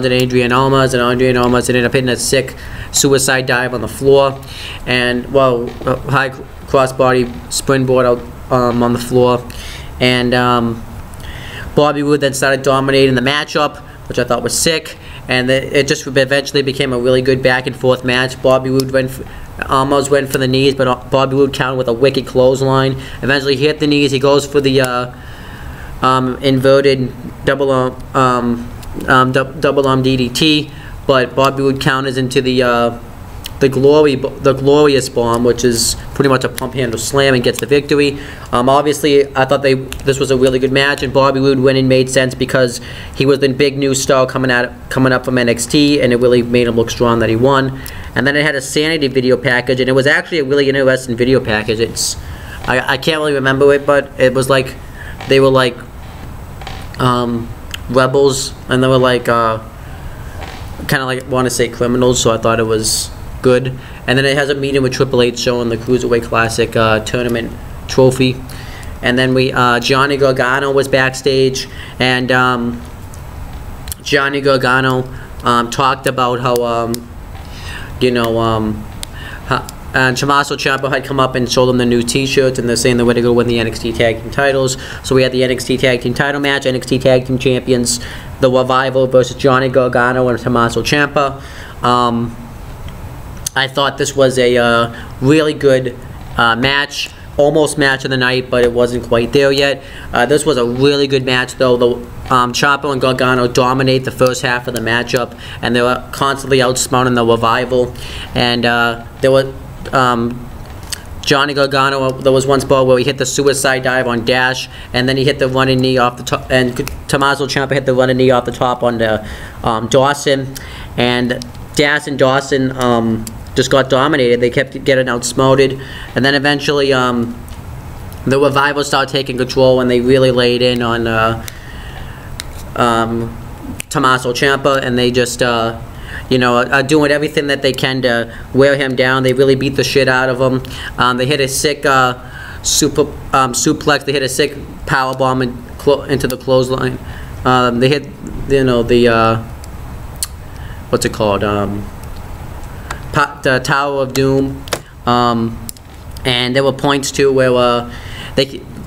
at Adrian Almas, and Adrian Almas ended up hitting a sick suicide dive on the floor, and high crossbody springboard out on the floor, and Bobby Roode then started dominating the matchup, which I thought was sick, and it just eventually became a really good back and forth match. Bobby Roode almost went for the knees, but Bobby Roode countered with a wicked clothesline. Eventually he hit the knees. He goes for the inverted double arm DDT, but Bobby Roode counters into the the Glorious Bomb, which is pretty much a pump handle slam, and gets the victory. Obviously, I thought this was a really good match, and Bobby Roode winning made sense because he was the big new star coming up from NXT, and it really made him look strong that he won. And then it had a Sanity video package, and it was actually a really interesting video package. I can't really remember it, but it was like they were like rebels, and they were like kind of like want to say criminals, so I thought it was good. And then it has a meeting with Triple H showing the Cruiserweight Classic tournament trophy. And then Johnny Gargano was backstage, and Johnny Gargano talked about how and Tommaso Ciampa had come up and showed them the new T-shirts, and they're saying they're ready to go win the NXT Tag Team titles. So we had the NXT Tag Team title match, NXT Tag Team champions, The Revival versus Johnny Gargano and Tommaso Ciampa. I thought this was a really good match, almost match of the night, but it wasn't quite there yet. This was a really good match, though. Ciampa and Gargano dominate the first half of the matchup, and they were constantly outsmarting The Revival. And there were Johnny Gargano, there was one spot where he hit the suicide dive on Dash, and then he hit the running knee off the top, and Tommaso Ciampa hit the running knee off the top on the Dawson, and Dash and Dawson just got dominated. They kept getting outsmarted, and then eventually the Revival started taking control, and they really laid in on Tommaso Ciampa, and they just doing everything that they can to wear him down. They really beat the shit out of him. They hit a sick suplex. They hit a sick power bomb into the clothesline. They hit, the what's it called? The Tower of Doom. And there were points too where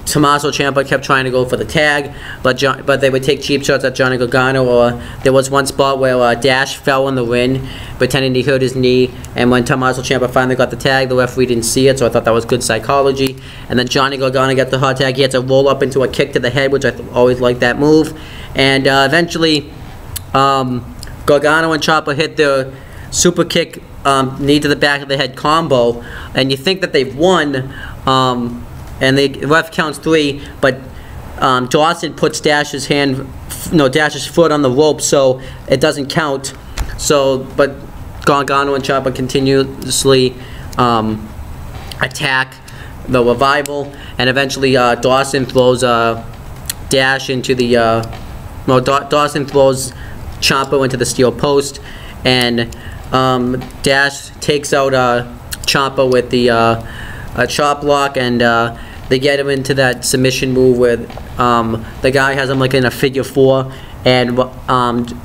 Tommaso Ciampa kept trying to go for the tag, but they would take cheap shots at Johnny Gargano. Or there was one spot where Dash fell in the ring, pretending he hurt his knee, and when Tommaso Ciampa finally got the tag, the referee didn't see it, so I thought that was good psychology. And then Johnny Gargano got the hot tag. He had to roll up into a kick to the head, which I always liked that move. And eventually, Gargano and Ciampa hit the super kick, knee to the back of the head combo, and you think that they've won. And the ref counts 3, but Dawson puts Dash's foot on the rope, so it doesn't count. So, but Gargano and Ciampa continuously attack the Revival, and eventually Dawson throws Dash into the Dawson throws Ciampa into the steel post, and Dash takes out Ciampa with the chop block, and they get him into that submission move where the guy has him like in a figure 4, and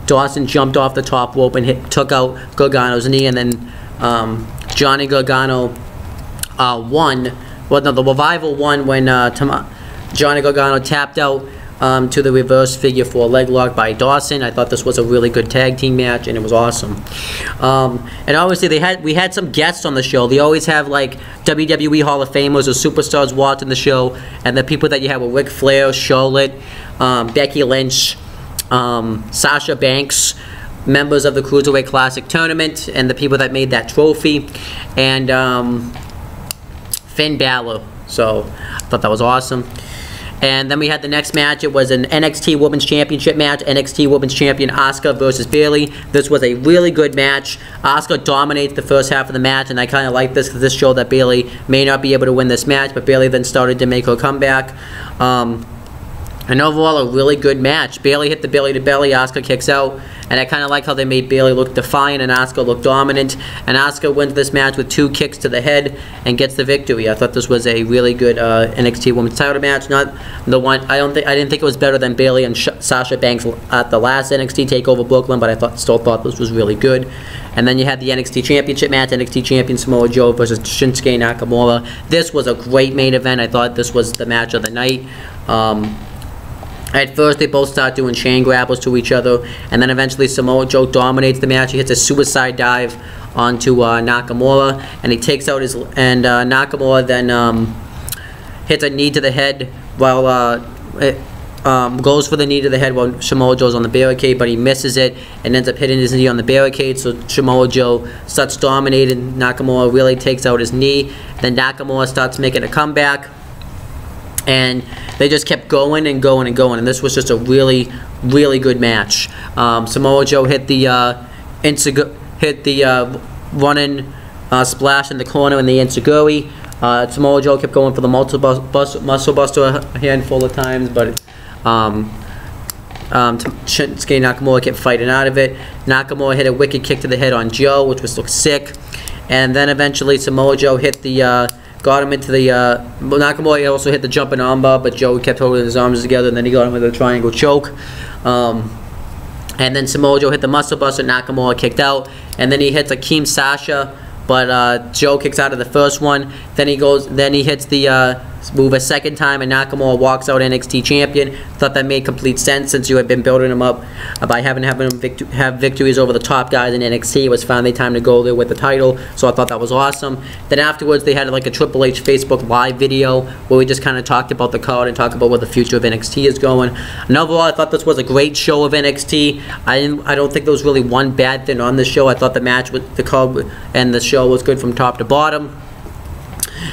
Dawson jumped off the top rope and took out Gargano's knee, and then Johnny Gargano won. Well, no, the Revival won when Johnny Gargano tapped out to the reverse figure 4 leg lock by Dawson. I thought this was a really good tag team match, and it was awesome. And obviously we had some guests on the show. They always have like WWE Hall of Famers or superstars watching the show, and the people that you have were Ric Flair, Charlotte, Becky Lynch, Sasha Banks, members of the Cruiserweight Classic tournament, and the people that made that trophy, and Finn Balor. So I thought that was awesome. And then we had the next match. It was an NXT Women's Championship match. NXT Women's Champion Asuka versus Bayley. This was a really good match. Asuka dominated the first half of the match, and I kind of like this because this showed that Bayley may not be able to win this match, but Bayley then started to make her comeback. And overall, a really good match. Bayley hit the belly to belly. Asuka kicks out. And I kind of like how they made Bayley look defiant and Asuka look dominant. And Asuka wins this match with 2 kicks to the head and gets the victory. I thought this was a really good NXT Women's Title match. Not the one. I didn't think it was better than Bayley and Sasha Banks at the last NXT Takeover Brooklyn, but I still thought this was really good. And then you had the NXT Championship match. NXT Champion Samoa Joe versus Shinsuke Nakamura. This was a great main event. I thought this was the match of the night. At first, they both start doing chain grapples to each other, and then eventually Samoa Joe dominates the match. He hits a suicide dive onto Nakamura, and he takes out Nakamura then hits a knee to the head while goes for the knee to the head while Samoa Joe's on the barricade, but he misses it and ends up hitting his knee on the barricade. So Samoa Joe starts dominating. Nakamura really takes out his knee. Then Nakamura starts making a comeback, and they just kept going and going and going. And this was just a really, really good match. Samoa Joe hit the running splash in the corner in the enziguri. Samoa Joe kept going for the muscle buster a handful of times, but Shinsuke Nakamura kept fighting out of it. Nakamura hit a wicked kick to the head on Joe, which looked sick. And then eventually Samoa Joe hit the, got him into the, Nakamura also hit the jumping armbar, but Joe kept holding his arms together, and then he got him with a triangle choke. And then Samoa Joe hit the muscle buster, Nakamura kicked out, and then he hits Akeem Sasha, but Joe kicks out of the first one. Then he hits the move a second time, and Nakamura walks out NXT champion. Thought that made complete sense since you had been building him up by having him have victories over the top guys in NXT. It was finally time to go there with the title, so I thought that was awesome. Then afterwards they had like a Triple H Facebook live video where we just kind of talked about the card and talked about where the future of NXT is going. And overall, I thought this was a great show of NXT. I don't think there was really one bad thing on the show. I thought the match with the card and the show was good from top to bottom.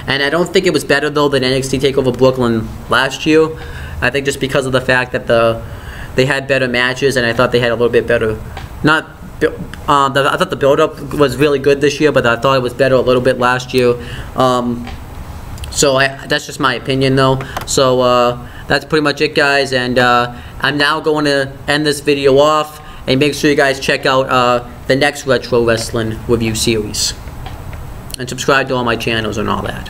And I don't think it was better, though, than NXT TakeOver Brooklyn last year. I think just because of the fact that they had better matches, and I thought they had a little bit better. I thought the build-up was really good this year, but I thought it was better a little bit last year. So that's just my opinion, though. So that's pretty much it, guys. And I'm now going to end this video off, and make sure you guys check out the next Retro Wrestling review series. And subscribe to all my channels and all that.